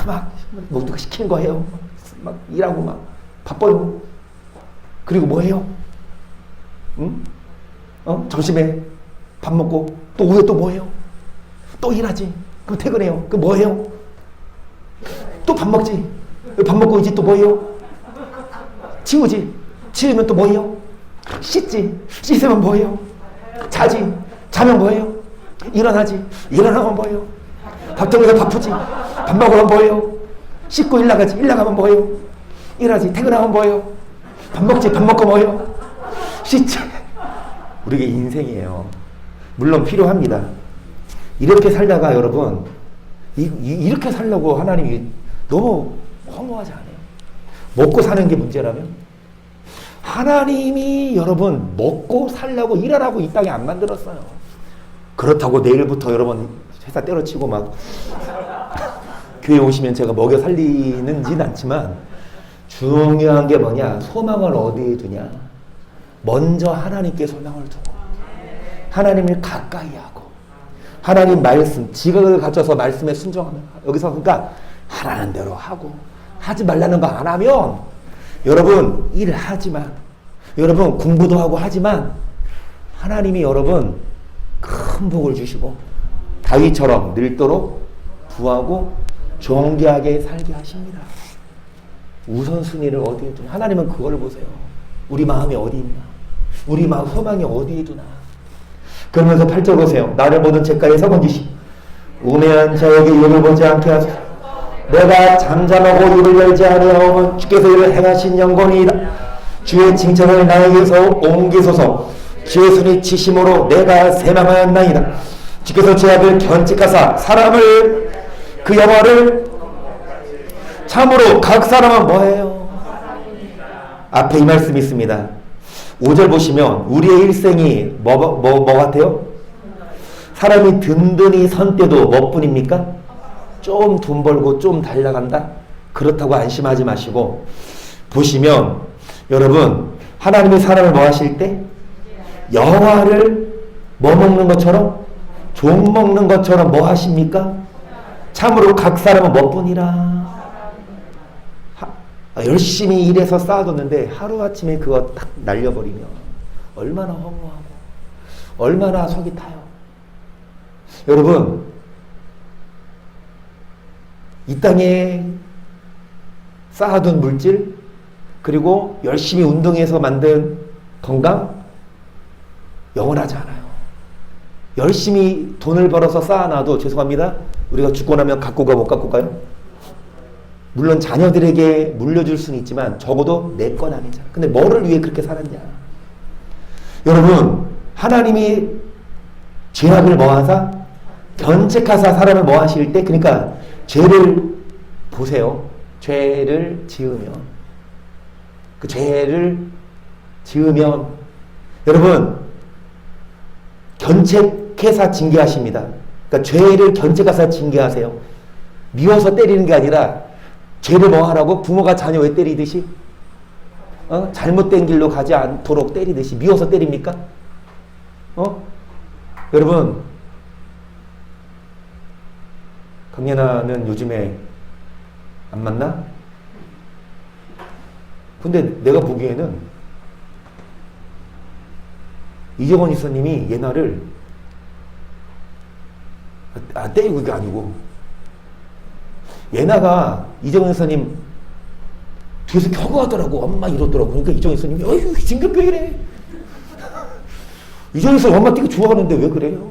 막 누가 시키는 거 해요. 막 일하고 막 바빠요. 그리고 뭐해요? 응? 점심에 밥 먹고 또 오후에 또 뭐해요? 또 일하지. 그럼 퇴근해요. 그럼 뭐해요? 또 밥 먹지. 밥 먹고 이제 또 뭐해요? 치우지. 치우면 또 뭐해요? 씻지. 씻으면 뭐해요? 자지. 자면 뭐해요? 일어나지. 일어나면 뭐해요? 밥통에서 바쁘지. 밥 먹으면 뭐해요? 씻고 일 나가지. 일 나가면 뭐해요? 일하지. 퇴근하면 뭐해요? 밥 먹지. 밥 먹고 뭐해요? 씻지. 우리게 인생이에요. 물론 필요합니다. 이렇게 살다가 여러분 이렇게 살려고 하나님이 너무 허무하지 않아요? 먹고 사는 게 문제라면 하나님이 여러분 먹고 살려고 일하라고 이 땅에 안 만들었어요. 그렇다고 내일부터 여러분 회사 때려치고 막 교회 오시면 제가 먹여 살리는지는 않지만 중요한 게 뭐냐? 소망을 어디에 두냐? 먼저 하나님께 소망을 두고 하나님을 가까이 하고 하나님 말씀, 지각을 갖춰서 말씀에 순종하면 여기서 그러니까 하라는 대로 하고 하지 말라는 거 안 하면 여러분 일하지만 여러분 공부도 하고 하지만 하나님이 여러분 큰 복을 주시고 다윗처럼 늙도록 부하고 존귀하게 살게 하십니다. 우선순위를 어디에 두냐? 하나님은 그걸 보세요. 우리 마음이 어디 있나? 우리 마음 소망이 어디에 두나? 그러면서 8절 보세요. 나를 모든 죄가에서 건지시 우매한 자에게 입을 보지 않게 하소서. 내가 잠잠하고 입을 열지 아니하오면 주께서 이를 행하신 영광이다. 주의 칭찬을 나에게서 옮기소서. 주의 손이 치심으로 내가 세망하였나이다. 주께서 죄악을 견책하사 사람을 그 영화를 참으로 각 사람은 뭐예요? 앞에 이 말씀이 있습니다. 5절 보시면 우리의 일생이 뭐 같아요? 사람이 든든히 선 때도 뭐뿐입니까? 좀 돈 벌고 좀 잘 나간다? 그렇다고 안심하지 마시고 보시면 여러분 하나님이 사람을 뭐 하실 때? 영화를 뭐 먹는 것처럼? 종 먹는 것처럼 뭐 하십니까? 참으로 각 사람은 뭐뿐이라 열심히 일해서 쌓아뒀는데 하루아침에 그거 딱 날려버리면 얼마나 허무하고 얼마나 속이 타요. 여러분 이 땅에 쌓아둔 물질 그리고 열심히 운동해서 만든 건강 영원하지 않아요. 열심히 돈을 벌어서 쌓아놔도 죄송합니다. 우리가 죽고 나면 갖고 가 못 갖고 가요? 물론 자녀들에게 물려줄 수는 있지만 적어도 내 건 아니잖아. 근데 뭐를 위해 그렇게 살았냐? 여러분 하나님이 죄악을 뭐하사? 견책하사 사람을 뭐 하실 때 그러니까 죄를 보세요. 죄를 지으면 그 죄를 지으면 여러분 견책해서 징계하십니다. 그러니까 죄를 견책하사 징계하세요. 미워서 때리는 게 아니라 죄를 뭐 하라고? 부모가 자녀 왜 때리듯이? 잘못된 길로 가지 않도록 때리듯이 미워서 때립니까? 여러분 강연아는 요즘에 안 만나? 근데 내가 보기에는 이정원 이사님이 예나를 때리고 그게 아니고 예나가 이정원 이사님 뒤에서 켜고 하더라고. 엄마 이러더라고. 그러니까 이정원 이사님이 어휴 진급 왜 이래? 이정원 이사님 엄마 되게 좋아하는데 왜 그래요?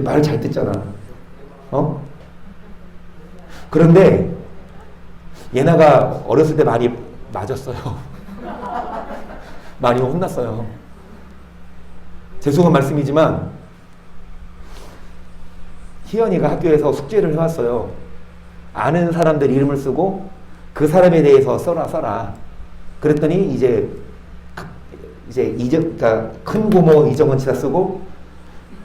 말 잘 듣잖아. 그런데 예나가 어렸을 때 많이 맞았어요. 많이 혼났어요. 죄송한 말씀이지만 희연이가 학교에서 숙제를 해왔어요. 아는 사람들 이름을 쓰고 그 사람에 대해서 써라. 그랬더니 그러니까 큰 고모 이정원 지사 쓰고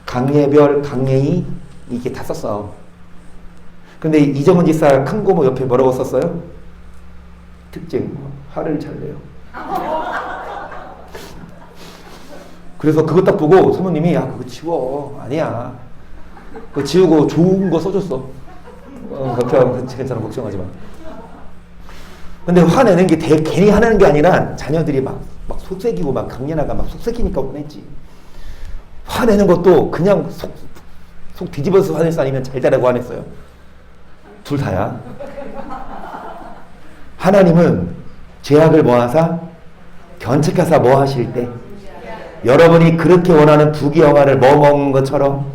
강예별, 강예희 이렇게 다 썼어. 근데 이정원 지사 큰 고모 옆에 뭐라고 썼어요? 특징, 화를 잘 내요. 그래서 그거 딱 보고 사모님이 야 그거 지워. 아니야. 그거 지우고 좋은 거 써줬어. 괜찮아 걱정하지 마. 근데 화내는 게 괜히 화내는 게 아니라 자녀들이 막 속색이고 막 강연아가 막 속색이니까 화냈지. 화내는 것도 그냥 속 뒤집어서 화냈어 아니면 잘 되라고 화냈어요? 둘 다야. 하나님은 죄악을 뭐하사? 견책하사 뭐 하실 때? 여러분이 그렇게 원하는 부귀영화를 뭐 먹는 것처럼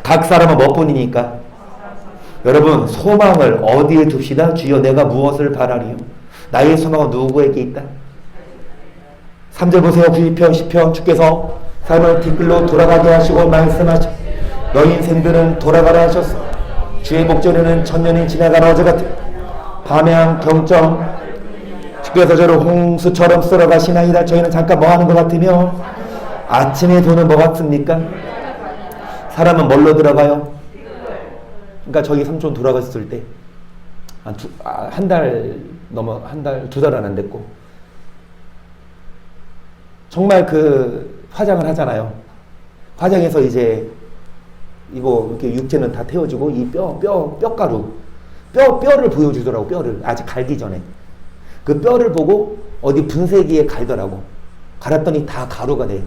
각 사람은 뭐뿐이니까 여러분 소망을 어디에 둡시다? 주여 내가 무엇을 바라리요? 나의 소망은 누구에게 있다? 3절 보세요. 90편 10편 주께서 삶을 뒤끌로 돌아가게 하시고 말씀하시 너희 인생들은 돌아가라 하셨어. 주의 목전에는 천년이 지나간 어제 같아 밤양 경점 주께서 저를 홍수처럼 쓸어가시나이다. 저희는 잠깐 뭐하는 것 같으며 아침에 도는 뭐 같습니까? 사람은 뭘로 들어가요? 그러니까 저희 삼촌 돌아갔을 때 한 달 넘어 두 달은 안 됐고 정말 그 화장을 하잖아요. 화장해서 이제 이거 이렇게 육체는 다 태워주고 이 뼈가루 뼈를 보여주더라고. 뼈를 아직 갈기 전에 그 뼈를 보고 어디 분쇄기에 갈더라고. 갈았더니 다 가루가 돼.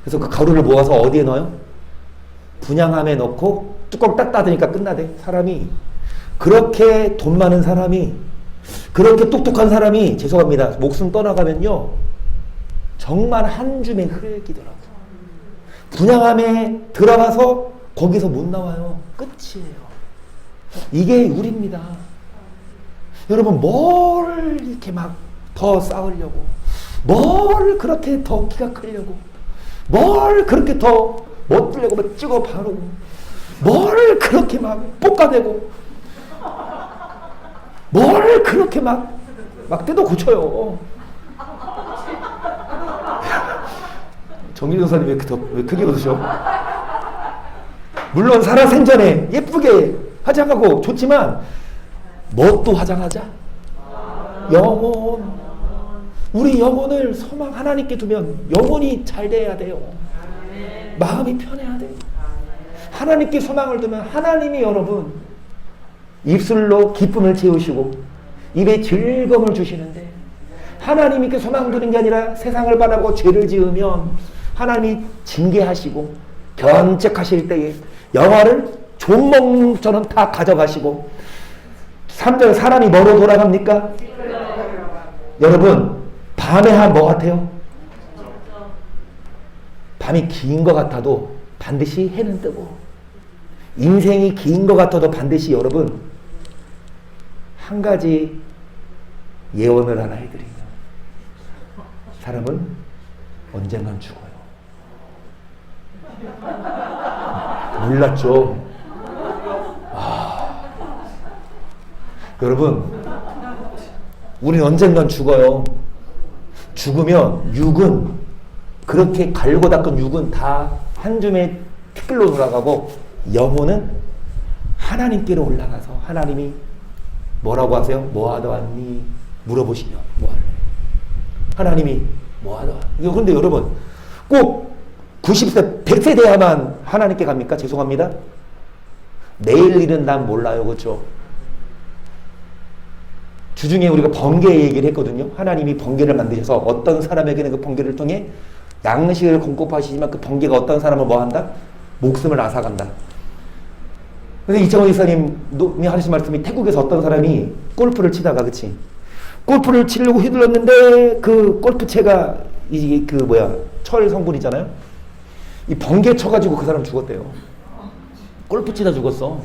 그래서 그 가루를 모아서 어디에 넣어요? 분양함에 넣고 뚜껑 딱 닫으니까 끝나대. 사람이 그렇게 돈 많은 사람이 그렇게 똑똑한 사람이 죄송합니다. 목숨 떠나가면요 정말 한 줌의 흙이더라고. 분양함에 들어가서 거기서 못 나와요. 끝이에요. 이게 우리입니다. 여러분 뭘 이렇게 막 더 쌓으려고, 뭘 그렇게 더 키가 크려고, 뭘 그렇게 더 멋들려고 막 찍어 바르고, 뭘 그렇게 막 볶아내고, 뭘 그렇게 막 뜯어 고쳐요. 정길 전사님 왜 크게 웃으셔? 물론 살아생전에 예쁘게 화장하고 좋지만 뭣도 화장하자? 영혼. 우리 영혼을 소망 하나님께 두면 영혼이 잘 돼야 돼요. 마음이 편해야 돼요. 하나님께 소망을 두면 하나님이 여러분 입술로 기쁨을 채우시고 입에 즐거움을 주시는데, 하나님이 그 소망 두는 게 아니라 세상을 바라고 죄를 지으면 하나님이 징계하시고 견책하실 때에 영화를 종목처럼 다 가져가시고, 3절 사람이 뭐로 돌아갑니까? 여러분 밤에 뭐 같아요? 밤이 긴 것 같아도 반드시 해는 뜨고, 인생이 긴 것 같아도 반드시 여러분 한 가지 예언을 하나 해드리면, 사람은 언젠간 죽어요. 몰랐죠? 여러분 우린 언젠간 죽어요. 죽으면 육은, 그렇게 갈고 닦은 육은 다 한 줌의 티끌로 돌아가고, 영혼은 하나님께로 올라가서 하나님이 뭐라고 하세요? 뭐하다 왔니? 물어보시면 뭐하래? 하나님이 뭐하다 왔니? 그런데 여러분 꼭 90세 100세 돼야만 하나님께 갑니까? 죄송합니다. 내일 일은 난 몰라요. 그렇죠? 주중에 우리가 번개 얘기를 했거든요. 하나님이 번개를 만드셔서 어떤 사람에게는 그 번개를 통해 양식을 공급하시지만 그 번개가 어떤 사람을 뭐 한다? 목숨을 앗아간다. 근데 이창호 기사님이 하신 말씀이, 태국에서 어떤 사람이 골프를 치다가, 그치? 골프를 치려고 휘둘렀는데 그 골프채가 철 성분이잖아요. 이 번개 쳐가지고 그 사람 죽었대요. 골프 치다 죽었어.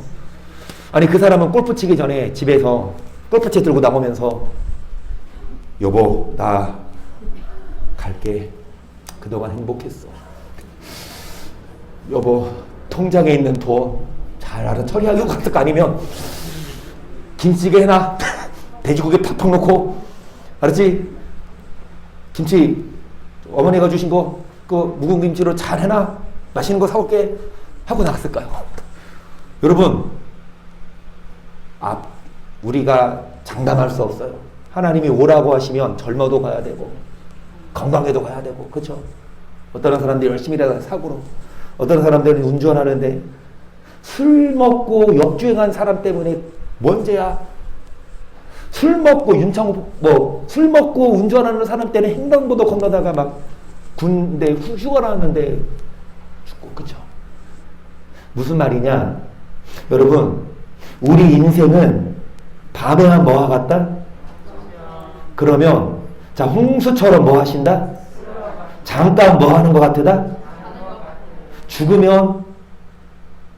아니 그 사람은 골프 치기 전에 집에서 골프채 들고 나오면서, 여보 나 갈게. 그동안 행복했어. 여보 통장에 있는 돈 잘 알아 처리하고 갔을 거 아니면 김치찌개 해놔. 돼지고기 팍팍 넣고, 알았지? 김치 어머니가 주신 거 그 묵은 김치로 잘 해놔. 맛있는 거 사올게 하고 나갔을까요? 여러분 우리가 장담할 수 없어요. 하나님이 오라고 하시면 젊어도 가야 되고 건강해도 가야 되고, 그렇죠? 어떤 사람들이 열심히 일하다가 사고로, 어떤 사람들은 운전하는데 술 먹고 역주행한 사람 때문에 문제야. 술 먹고 술 먹고 운전하는 사람 때는 횡단보도 건너다가 막 군대 휴가 나왔는데 죽고, 그렇죠? 무슨 말이냐? 여러분 우리 인생은 밤에만 뭐와 같다? 그러면 자, 홍수처럼 뭐 하신다? 잠깐 뭐 하는 것 같으다? 죽으면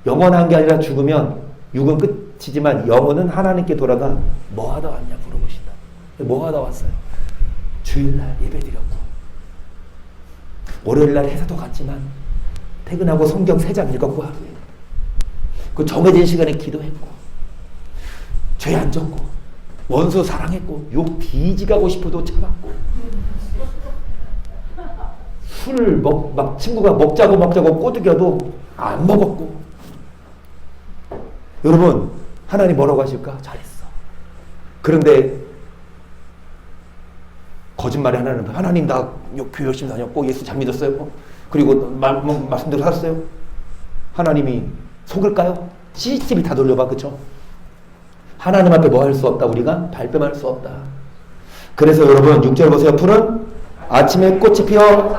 영원한 게 아니라 죽으면 육은 끝이지만 영혼은 하나님께 돌아가 뭐 하다 왔냐 물어보신다. 뭐 하다 왔어요? 주일날 예배드렸고, 월요일날 회사도 갔지만 퇴근하고 성경 3장 읽었고 하루에 그 정해진 시간에 기도했고, 죄 안 졌고, 원수 사랑했고, 욕 뒤지가고 싶어도 참았고, 술을 막 친구가 먹자고 꼬드겨도 안 먹었고, 여러분, 하나님 뭐라고 하실까? 잘했어. 그런데 거짓말에 하나님 나 교회 열심히 다녔고 예수 잘 믿었어요. 그리고 말씀대로 살았어요. 하나님이 속을까요? CCTV 다 돌려봐. 그쵸? 하나님 앞에 뭐 할 수 없다. 우리가 발뺌할 수 없다. 그래서 여러분 6절 보세요. 푸른 아침에 꽃이 피어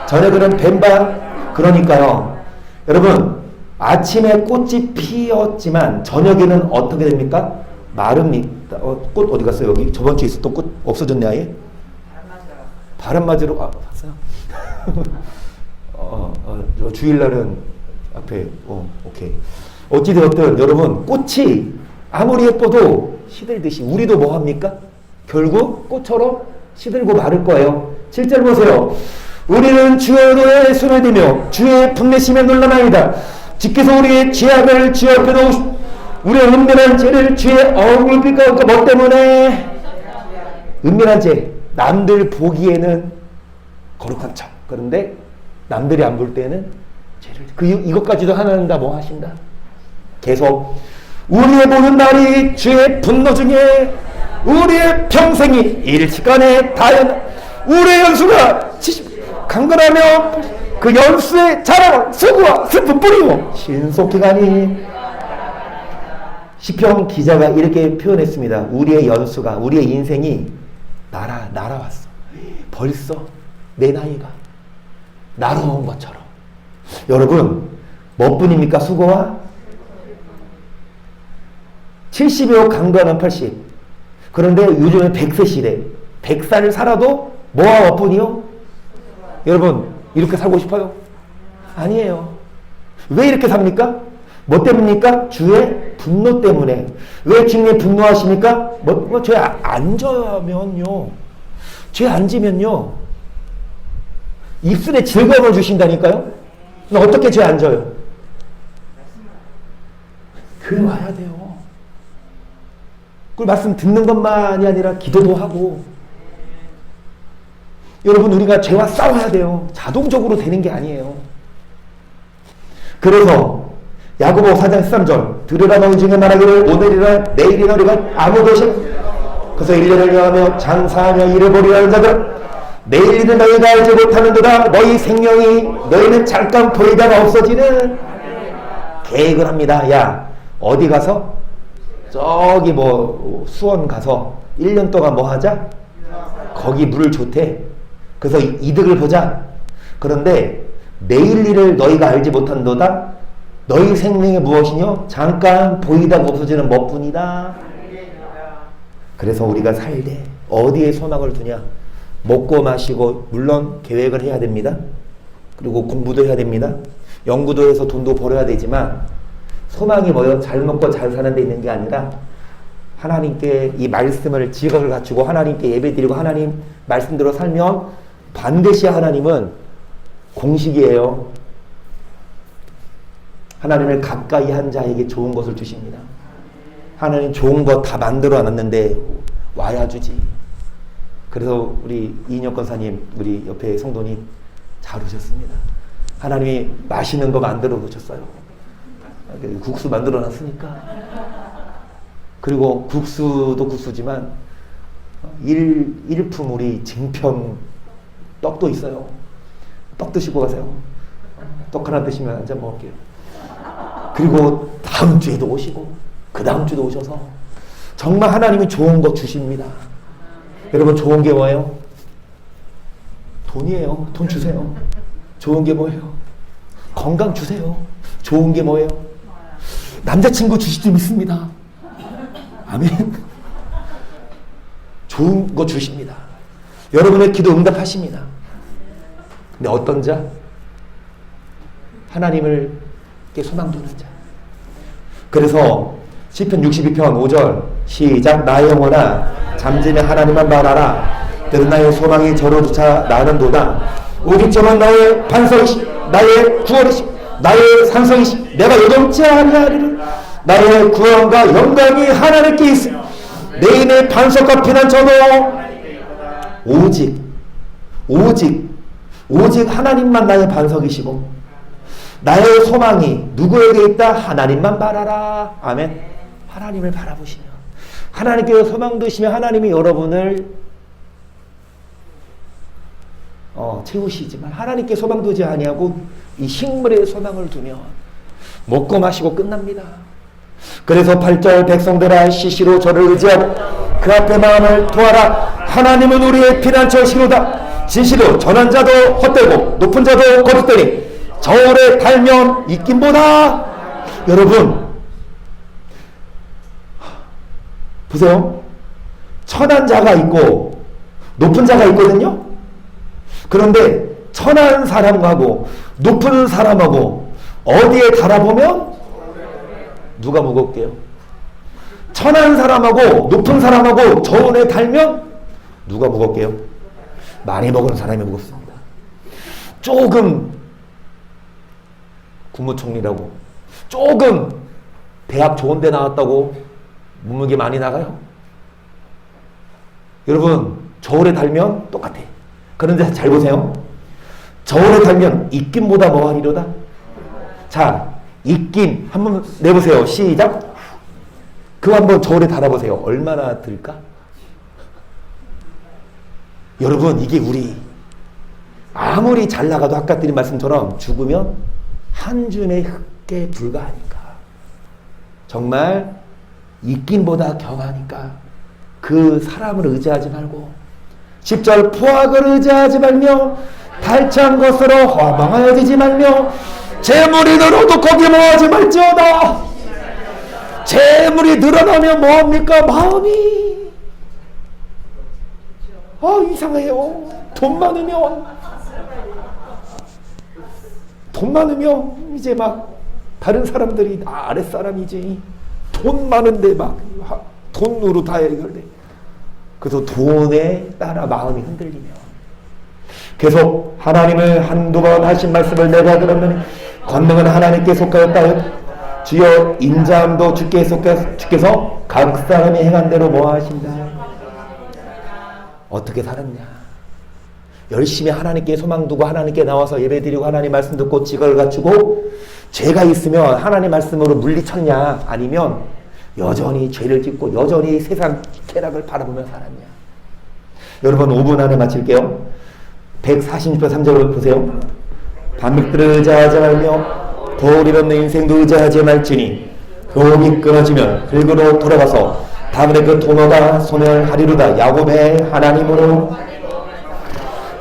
저녁에는 뱀바. 그러니까요. 여러분 아침에 꽃이 피었지만 저녁에는 어떻게 됩니까? 마릅니다. 꽃 어디 갔어요? 여기 저번 주에 있었던 꽃 없어졌네 아예? 바람 맞으러 봤어요? 주일날은 앞에 오케이. 어찌되었든 여러분 꽃이 아무리 예뻐도 시들듯이 우리도 뭐 합니까? 결국 꽃처럼 시들고 마를 거예요. 7절 보세요. 우리는 주의 은혜에 손을 대며 주의 분내심에 놀라나이다. 주께서 우리의 죄악을 주의 앞에 놓으시고 우리의 은밀한 죄를 주의 얼굴빛 가운데 뭐 때문에? 은밀한 죄. 남들 보기에는 거룩한 척. 그런데 남들이 안 볼 때는 죄를 이것까지도 하나님 다 뭐 하신다. 계속 우리의 모든 날이 주의 분노 중에 우리의 평생이 일시간에 다연 우리의 연수가 70 강건하며 그 연수의 자랑을 수고와 슬픔 뿌리고 신속히 가니. 시편 기자가 이렇게 표현했습니다. 우리의 연수가 우리의 인생이 날아왔어. 벌써 내 나이가 날아온 것처럼. 여러분 몇 분입니까? 수고와 70이요 강건한 80. 그런데 요즘에 100세 시대. 100살을 살아도 뭐와 몇 분이요? 여러분 이렇게 살고 싶어요? 아니에요. 왜 이렇게 삽니까? 뭐 때문입니까? 주의 분노 때문에. 왜 주님이 분노하십니까? 죄 안 져면요. 죄 안 지면요. 입술에 즐거움을 주신다니까요? 어떻게 죄 안 져요? 교회 와야 돼요. 그 말씀 듣는 것만이 아니라 기도도 하고. 여러분 우리가 죄와 싸워야 돼요. 자동적으로 되는 게 아니에요. 그래서 야고보 4장 13절 들으라 너희 중에 말하기를 오늘이나 내일이나 우리가 아무도 그래서 1년을 여하며 장사하며 잃어버리라는 자들 내일 일은 너희가 알지 못하는도다. 너희 생명이 너희는 잠깐 보이다가 없어지는 계획을 합니다. 야 어디 가서 저기 뭐 수원 가서 1년 동안 뭐 하자? 거기 물 좋대. 그래서 이득을 보자. 그런데 내일 일을 너희가 알지 못한도다. 너희 생명이 무엇이뇨? 잠깐 보이다가 없어지는 것뿐이다. 그래서 우리가 살 때 어디에 소망을 두냐? 먹고 마시고 물론 계획을 해야 됩니다. 그리고 공부도 해야 됩니다. 연구도 해서 돈도 벌어야 되지만 소망이 뭐요? 잘 먹고 잘 사는 데 있는 게 아니라 하나님께 이 말씀을 지각을 갖추고 하나님께 예배드리고 하나님 말씀대로 살면 반드시 하나님은 공식이에요. 하나님을 가까이 한 자에게 좋은 것을 주십니다. 하나님 좋은 거 다 만들어 놨는데 와야 주지. 그래서 우리 이인혁 권사님 우리 옆에 성도님 잘 오셨습니다. 하나님이 맛있는 거 만들어 놓으셨어요. 국수 만들어 놨으니까. 그리고 국수도 국수지만 일품 우리 증평 떡도 있어요. 떡 드시고 가세요. 떡 하나 드시면 한 잔 먹을게요. 그리고 다음 주에도 오시고 그 다음 주도 오셔서 정말 하나님이 좋은 거 주십니다. 여러분 좋은 게 뭐예요? 돈이에요. 돈 주세요. 좋은 게 뭐예요? 건강 주세요. 좋은 게 뭐예요? 남자친구 주실 줄 믿습니다. 아멘. 좋은 거 주십니다. 여러분의 기도 응답하십니다. 근데 어떤 자? 하나님을 소망 두는 자. 그래서 시편 62편 5절 시작. 나의 영혼아 잠잠히 하나님만 바라라. 때로 나의 소망이 저로조차 나는도다. 오직 저만 나의 반석이시 나의 구원이시 나의 산성이시 내가 요동치 아니하리를. 나의 구원과 영광이 하나님께 있으니 내 인의 반석과 피난처도 오직 하나님만 나의 반석이시고 나의 소망이 누구에게 있다? 하나님만 바라라. 아멘. 하나님을 바라보시면, 하나님께 소망 두시면 하나님이 여러분을 채우시지만, 하나님께 소망 두지 아니하고 이 식물에 소망을 두면 먹고 마시고 끝납니다. 그래서 8절 백성들아 시시로 저를 의지하고 그 앞에 마음을 토하라. 하나님은 우리의 피난처시로다. 진실로 전한 자도 헛되고 높은 자도 거듭되니 저울에 달면 있긴보다. 여러분 보세요. 천한 자가 있고 높은 자가 있거든요. 그런데 천한 사람하고 높은 사람하고 어디에 달아보면 누가 무겁게요? 천한 사람하고 높은 사람하고 저울에 달면 누가 무겁게요? 많이 먹은 사람이 무겁습니다. 조금 국무총리라고, 조금 대학 좋은 데 나왔다고 몸무게 많이 나가요? 여러분 저울에 달면 똑같아. 그런데 잘 보세요. 저울에 달면 입김보다 뭐하리로다. 자, 입김 한번 내보세요. 시작. 그거 한번 저울에 달아보세요. 얼마나 들까? 여러분 이게 우리 아무리 잘 나가도 아까 드린 말씀처럼 죽으면 한 줌의 흙에 불과하니까, 정말 입김보다 경하니까 그 사람을 의지하지 말고 10절 포악을 의지하지 말며 달창 것으로 허망하여지지 말며 재물이 늘어도 거기 뭐하지 말지어다. 재물이 늘어나면 뭐합니까? 마음이 이상해요. 돈 많으면 이제 막 다른 사람들이 아랫사람이지, 돈 많은데 막 돈으로 다 해결돼. 그래서 돈에 따라 마음이 흔들리면 계속 하나님을 한두 번 하신 말씀을 내가 들었느니 권능은 하나님께 속하였다. 주여 인자함도 주께서 각 사람이 행한 대로 뭐 하신다. 어떻게 살았냐? 열심히 하나님께 소망 두고 하나님께 나와서 예배드리고 하나님 말씀 듣고 직을 갖추고 죄가 있으면 하나님 말씀으로 물리쳤냐? 아니면 여전히 죄를 짓고 여전히 세상 쾌락을 바라보며 살았냐? 여러분 5분 안에 마칠게요. 146편 3절을 보세요. 반백들을 의지하지 말며 도리 없는 인생도 의지하지 말지니 호흡이 끊어지면 흙으로 돌아가서 다음에 그 도노가 소멸하리로다. 야곱의 하나님으로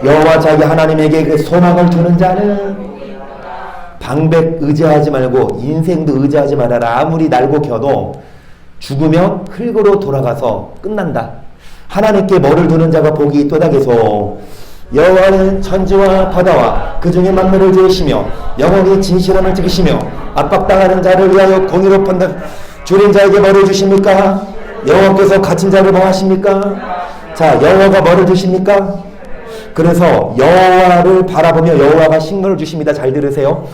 여호와 자기 하나님에게 그 소망을 두는 자는 방백 의지하지 말고 인생도 의지하지 말아라. 아무리 날고 겨도 죽으면 흙으로 돌아가서 끝난다. 하나님께 뭐를 두는 자가 복이 있도다. 계속 여호와는 천지와 바다와 그 중에 만물을 지으시며 영원히 진실함을 지키시며 압박당하는 자를 위하여 공의로 판단 줄인 자에게 뭐를 주십니까? 여호와께서 갇힌 자를 뭐 하십니까? 자, 여호와가 뭐를 주십니까? 그래서 여호와를 바라보며 여호와가 식물을 주십니다. 잘 들으세요.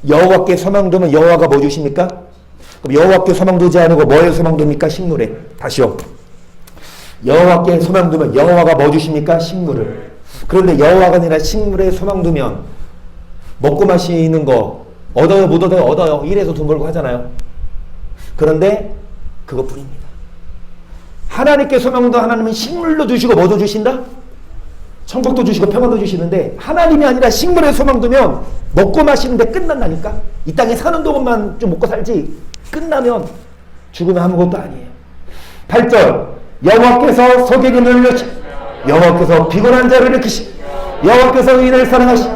여호와께 소망 두면 여호와가 뭐 주십니까? 그럼 여호와께 소망 두지 않고 뭐에 소망 둡니까? 식물에. 다시요. 여호와께 소망 두면 여호와가 뭐 주십니까? 식물을. 그런데 여호와가 아니라 식물에 소망 두면 먹고 마시는 거 얻어요 못 얻어요? 얻어요. 이래서 돈 벌고 하잖아요. 그런데 그것뿐입니다. 하나님께 소망도 하나님은 식물도 주시고 뭐도 주신다? 천국도 주시고 평안도 주시는데 하나님이 아니라 식물에 소망 두면 먹고 마시는데 끝난다니까. 이 땅에 사는 동안만 좀 먹고 살지 끝나면 죽으면 아무것도 아니에요. 8절 여호와께서 소경이 늘려시 여호와께서 피곤한 자를 일으키시 여호와께서 의인을 사랑하시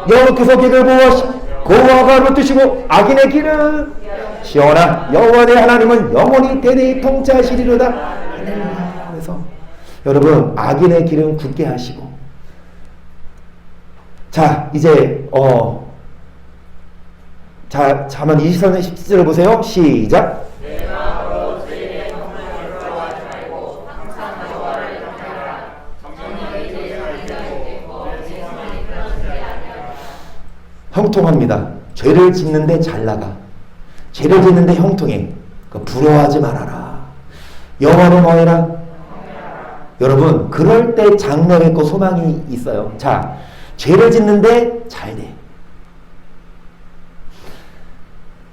여호와께서 객을 보호하시 고아가 뜻이고 악인의 길은 시원한 여호와의 하나님은 영원히 대대히 통치하시리로다. 그래서 여러분 악인의 길은 굳게 하시고, 자 이제 자 잠언 24장 17절을 보세요. 시작. 형통합니다. 죄를 짓는데 잘 나가. 죄를 짓는데 형통해. 부러워하지 말아라. 여호와는 뭐해라? 여러분 그럴 때 장래 있고 소망이 있어요. 자, 죄를 짓는데 잘 돼.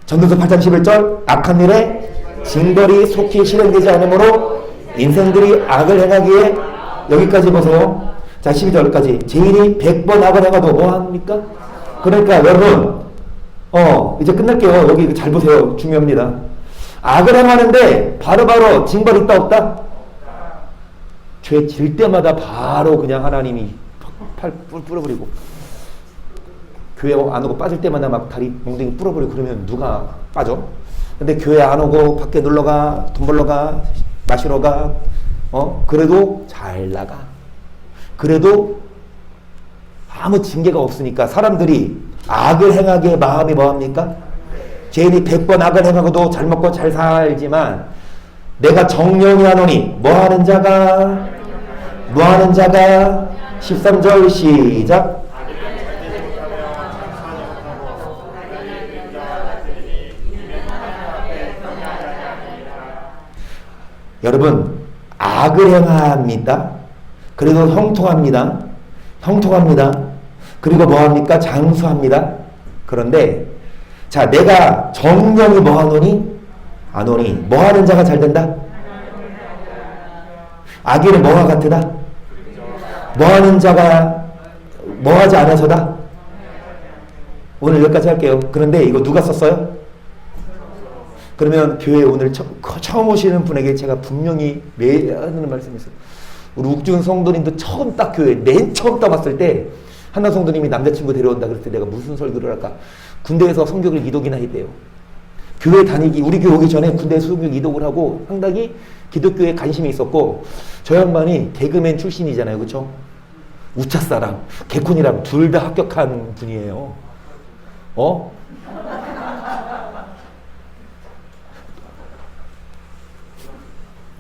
전도서 8장 11절 악한 일에 징벌이 속히 실행되지 않으므로 인생들이 악을 행하기에 여기까지 보세요. 자 12절까지 죄인이 100번 악을 행하도 뭐합니까? 그러니까 여러분 이제 끝날게요. 여기 잘 보세요. 중요합니다. 악을 행하는데 바로바로 징벌이 있다 없다? 죄 질 때마다 바로 그냥 하나님이 팔 뿌려버리고 교회 안 오고 빠질 때마다 막 다리 몽둥이 뿌려버리고 그러면 누가 빠져? 근데 교회 안 오고 밖에 놀러가 돈 벌러가 마시러 가 그래도 잘 나가. 그래도 아무 징계가 없으니까 사람들이 악을 행하기에 마음이 뭐합니까? 죄인이 100번 악을 행하고도 잘 먹고 잘 살지만 내가 정령이 하노니 뭐하는 자가 13절 시작. 여러분 악을 행합니다. 그래도 형통합니다. 그리고 뭐합니까? 장수합니다. 그런데 자 내가 정령이 뭐하노니? 아노니 뭐하는 자가 잘 된다? 악인은 뭐와 같으다? 뭐하는 자가 뭐하지 않아서다? 오늘 여기까지 할게요. 그런데 이거 누가 썼어요? 그러면 교회 오늘 처음 오시는 분에게 제가 분명히 하는 말씀이 있어요. 우리 욱준 성도님도 처음 딱 교회 맨 처음 딱 왔을 때 하나 성도님이 남자친구 데려온다 그랬을 때 내가 무슨 설교를 할까? 군대에서 성격을 이독이나 했대요. 교회 다니기 우리 교회 오기 전에 군대에서 성격 이독을 하고 상당히 기독교에 관심이 있었고 저 양반이 개그맨 출신이잖아요. 그렇죠? 우차사랑 개콘이랑 둘 다 합격한 분이에요.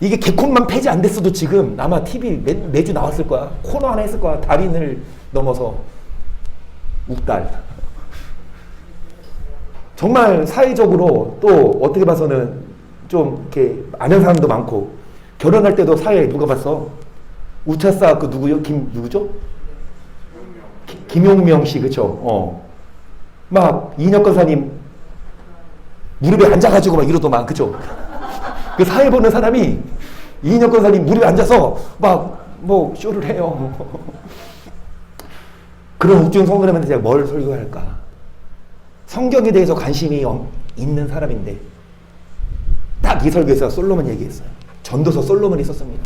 이게 개콘만 폐지 안 됐어도 지금 아마 TV 매주 나왔을 거야. 코너 하나 했을 거야. 달인을 넘어서 욱달. 정말 사회적으로 또 어떻게 봐서는 좀 이렇게 아는 사람도 많고 결혼할 때도 사회에 누가 봤어? 우차사 그 누구요? 누구죠? 김용명 씨 그쵸? 막 이인혁 권사님 무릎에 앉아가지고 막 이러더만 그쵸? 그 사회 보는 사람이 이인혁 권사님 무릎에 앉아서 막 뭐 쇼를 해요. 그런 욱준 성도님한테 제가 뭘 설교할까? 성경에 대해서 관심이 있는 사람인데 딱 이 설교에서 솔로몬 얘기했어요. 전도서 솔로몬이 썼습니다.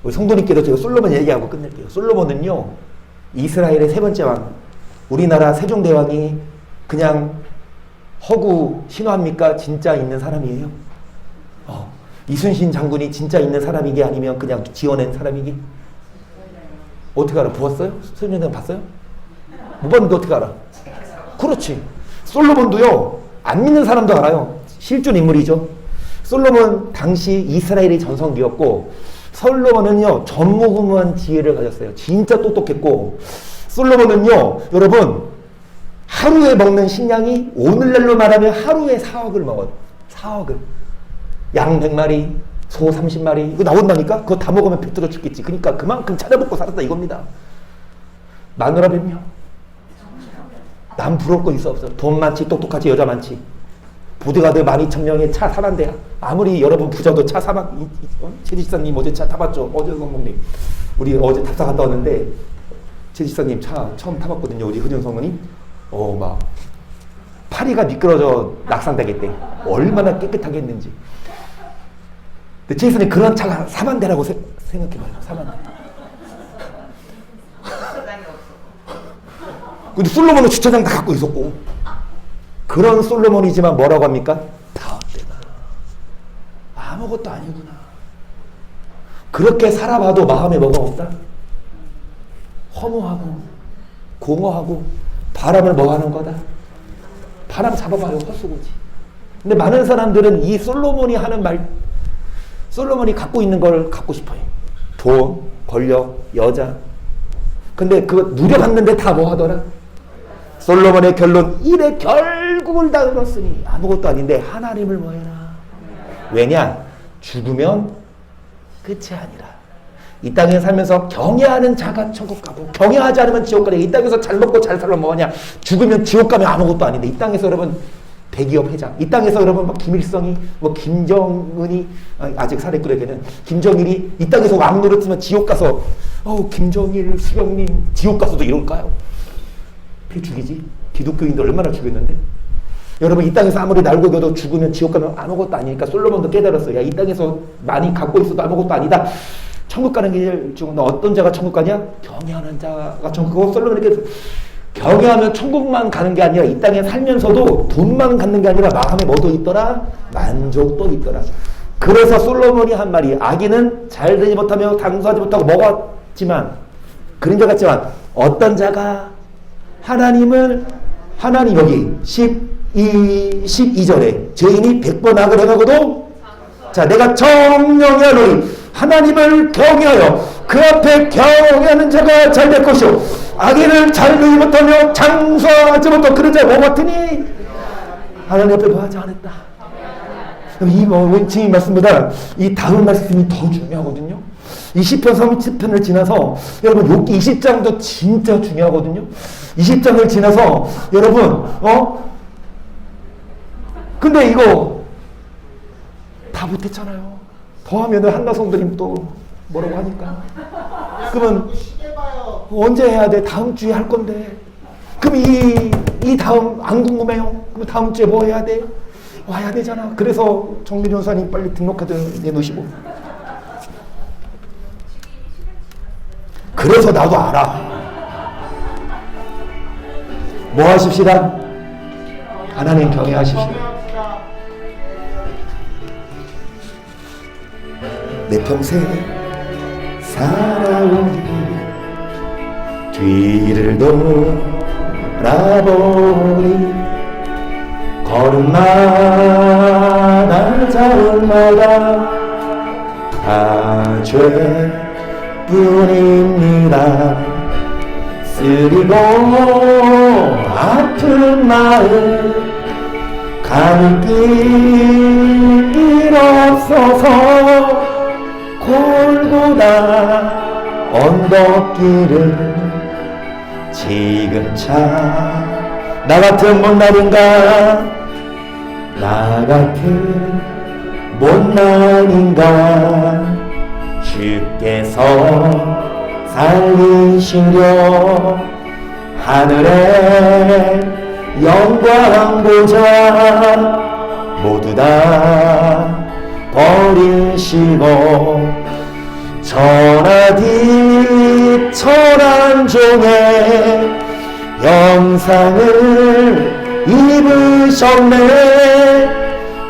우리 성도님께도 제가 솔로몬 얘기하고 끝낼게요. 솔로몬은요 이스라엘의 세 번째 왕, 우리나라 세종대왕이 그냥 허구 신화합니까? 진짜 있는 사람이에요? 이순신 장군이 진짜 있는 사람이게 아니면 그냥 지어낸 사람이기? 어떻게 알아? 부었어요? 세종대왕 봤어요? 못 봤는데 어떻게 알아? 그렇지. 솔로몬도요 안 믿는 사람도 알아요. 실존 인물이죠. 솔로몬 당시 이스라엘의 전성기였고 솔로몬은요 전무후무한 지혜를 가졌어요. 진짜 똑똑했고 솔로몬은요 여러분 하루에 먹는 식량이 오늘날로 말하면 하루에 4억을 먹어요. 4억을. 양 100마리, 소 30마리 이거 나온다니까? 그거 다 먹으면 배 터져 죽겠지. 그러니까 그만큼 찾아먹고 살았다 이겁니다. 마누라 몇 명? 남 부러울 거 있어 없어? 돈 많지 똑똑하지 여자 많지 보디가드 12,000명의 차 사만대야. 아무리 여러분 부자도 차 사만 최 지사님 어제 차 타봤죠? 어제 성모님 우리 어제 탑사 갔다 왔는데 최 지사님 차 처음 타봤거든요. 우리 흐정 성모님 막 파리가 미끄러져 낙상되겠대. 얼마나 깨끗하게 했는지. 근데 최 지사님 그런 차가 4만대라고 생각해봐요. 4만대. 근데 솔로몬은 주차장 다 갖고 있었고 그런 솔로몬이지만 뭐라고 합니까? 다운되다. 아무것도 아니구나. 그렇게 살아봐도 마음에 뭐가 없다? 허무하고 공허하고 바람을 뭐 하는 거다? 바람 잡아봐요. 헛수고지. 근데 많은 사람들은 이 솔로몬이 하는 말 솔로몬이 갖고 있는 걸 갖고 싶어요. 돈, 권력, 여자. 근데 그거 누려봤는데 다 뭐 하더라? 솔로몬의 결론 이래 결국을 다 잃었으니 아무것도 아닌데 하나님을 뭐 해라. 왜냐? 죽으면 끝이 아니라 이 땅에 살면서 경외하는 자가 천국 가고 경외하지 않으면 지옥 가냐. 이 땅에서 잘 먹고 잘 살면 뭐하냐. 죽으면 지옥 가면 아무것도 아닌데 이 땅에서 여러분 대기업 회장. 이 땅에서 여러분 막 김일성이, 뭐 김정은이, 아직 사례꾼에게는 김정일이 이 땅에서 왕 노릇하면 지옥 가서, 김정일, 수경님, 지옥 가서도 이럴까요? 피 죽이지? 기독교인들 얼마나 죽였는데? 여러분, 이 땅에서 아무리 날고 겨도 죽으면 지옥 가면 아무것도 아니니까 솔로몬도 깨달았어요. 야, 이 땅에서 많이 갖고 있어도 아무것도 아니다. 천국 가는 길 중 어떤 자가 천국 가냐? 경외하는 자가 천국. 솔로몬에게 경외하면 천국만 가는 게 아니라 이 땅에 살면서도 돈만 갖는 게 아니라 마음에 뭐도 있더라? 만족도 있더라. 그래서 솔로몬이 한 말이, 아기는 잘 되지 못하며 장수하지 못하고 먹었지만, 그런 자 같지만 어떤 자가 하나님 여기 12절에 죄인이 100번 악을 행하고도, 자, 내가 정령하노니 하나님을 경외하여 그 앞에 경외하는 자가 잘 될 것이요 악인을 잘 되지 못하며 장수하지 못하고 그런 자가 뭐 같으니 하나님 앞에 뭐하지 않았다. 이 원칙 말씀보다 이 다음 말씀이 더 중요하거든요. 이 시편 30편을 지나서 여러분 욥기 20장도 진짜 중요하거든요. 20장을 지나서 여러분 근데 이거 다 못했잖아요. 더하면 한나 성도님 또 뭐라고 하니까. 그러면 언제 해야 돼? 다음 주에 할 건데. 그럼 이 다음 안 궁금해요? 그럼 다음 주에 뭐 해야 돼? 와야 되잖아. 그래서 정민 전사님 빨리 등록카드 내놓으시고. 그래서 나도 알아. 뭐 하십시다? 하나님 경외하십시오. 내 평생 살아온 뒤를 돌아보니 걸음마다 자음마다 다 죄뿐입니다. 쓰리고 아픈 마음 가는 길 없어서 골고다 언덕길을 지금 차 나 같은 못난인가 나 같은 못난인가 주께서 살리시려 하늘의 영광 보자 모두 다 버리시고 천하디 천한종의 영상을 입으셨네.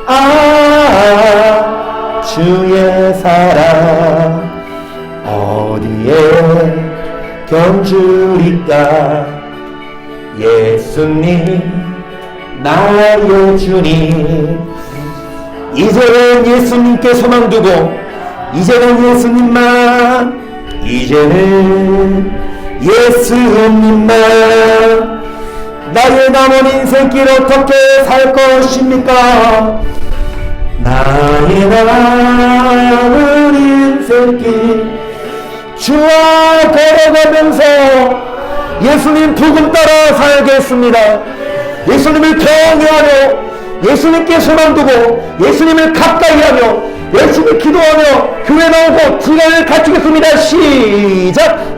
아 주의 사랑 어디에 견주리까 예수님 나의 주님. 이제는 예수님께 소망 두고 이제는 예수님만 이제는 예수님만 나의 남은 인생길 어떻게 살 것입니까? 나의 남은 인생길 주와 걸어가면서 예수님 복음 따라 살겠습니다. 예수님을 경외하며 예수님께 소망 두고 예수님을 가까이 하며 열심히 기도하며 교회 나오고 지간을 갖추겠습니다. 시작!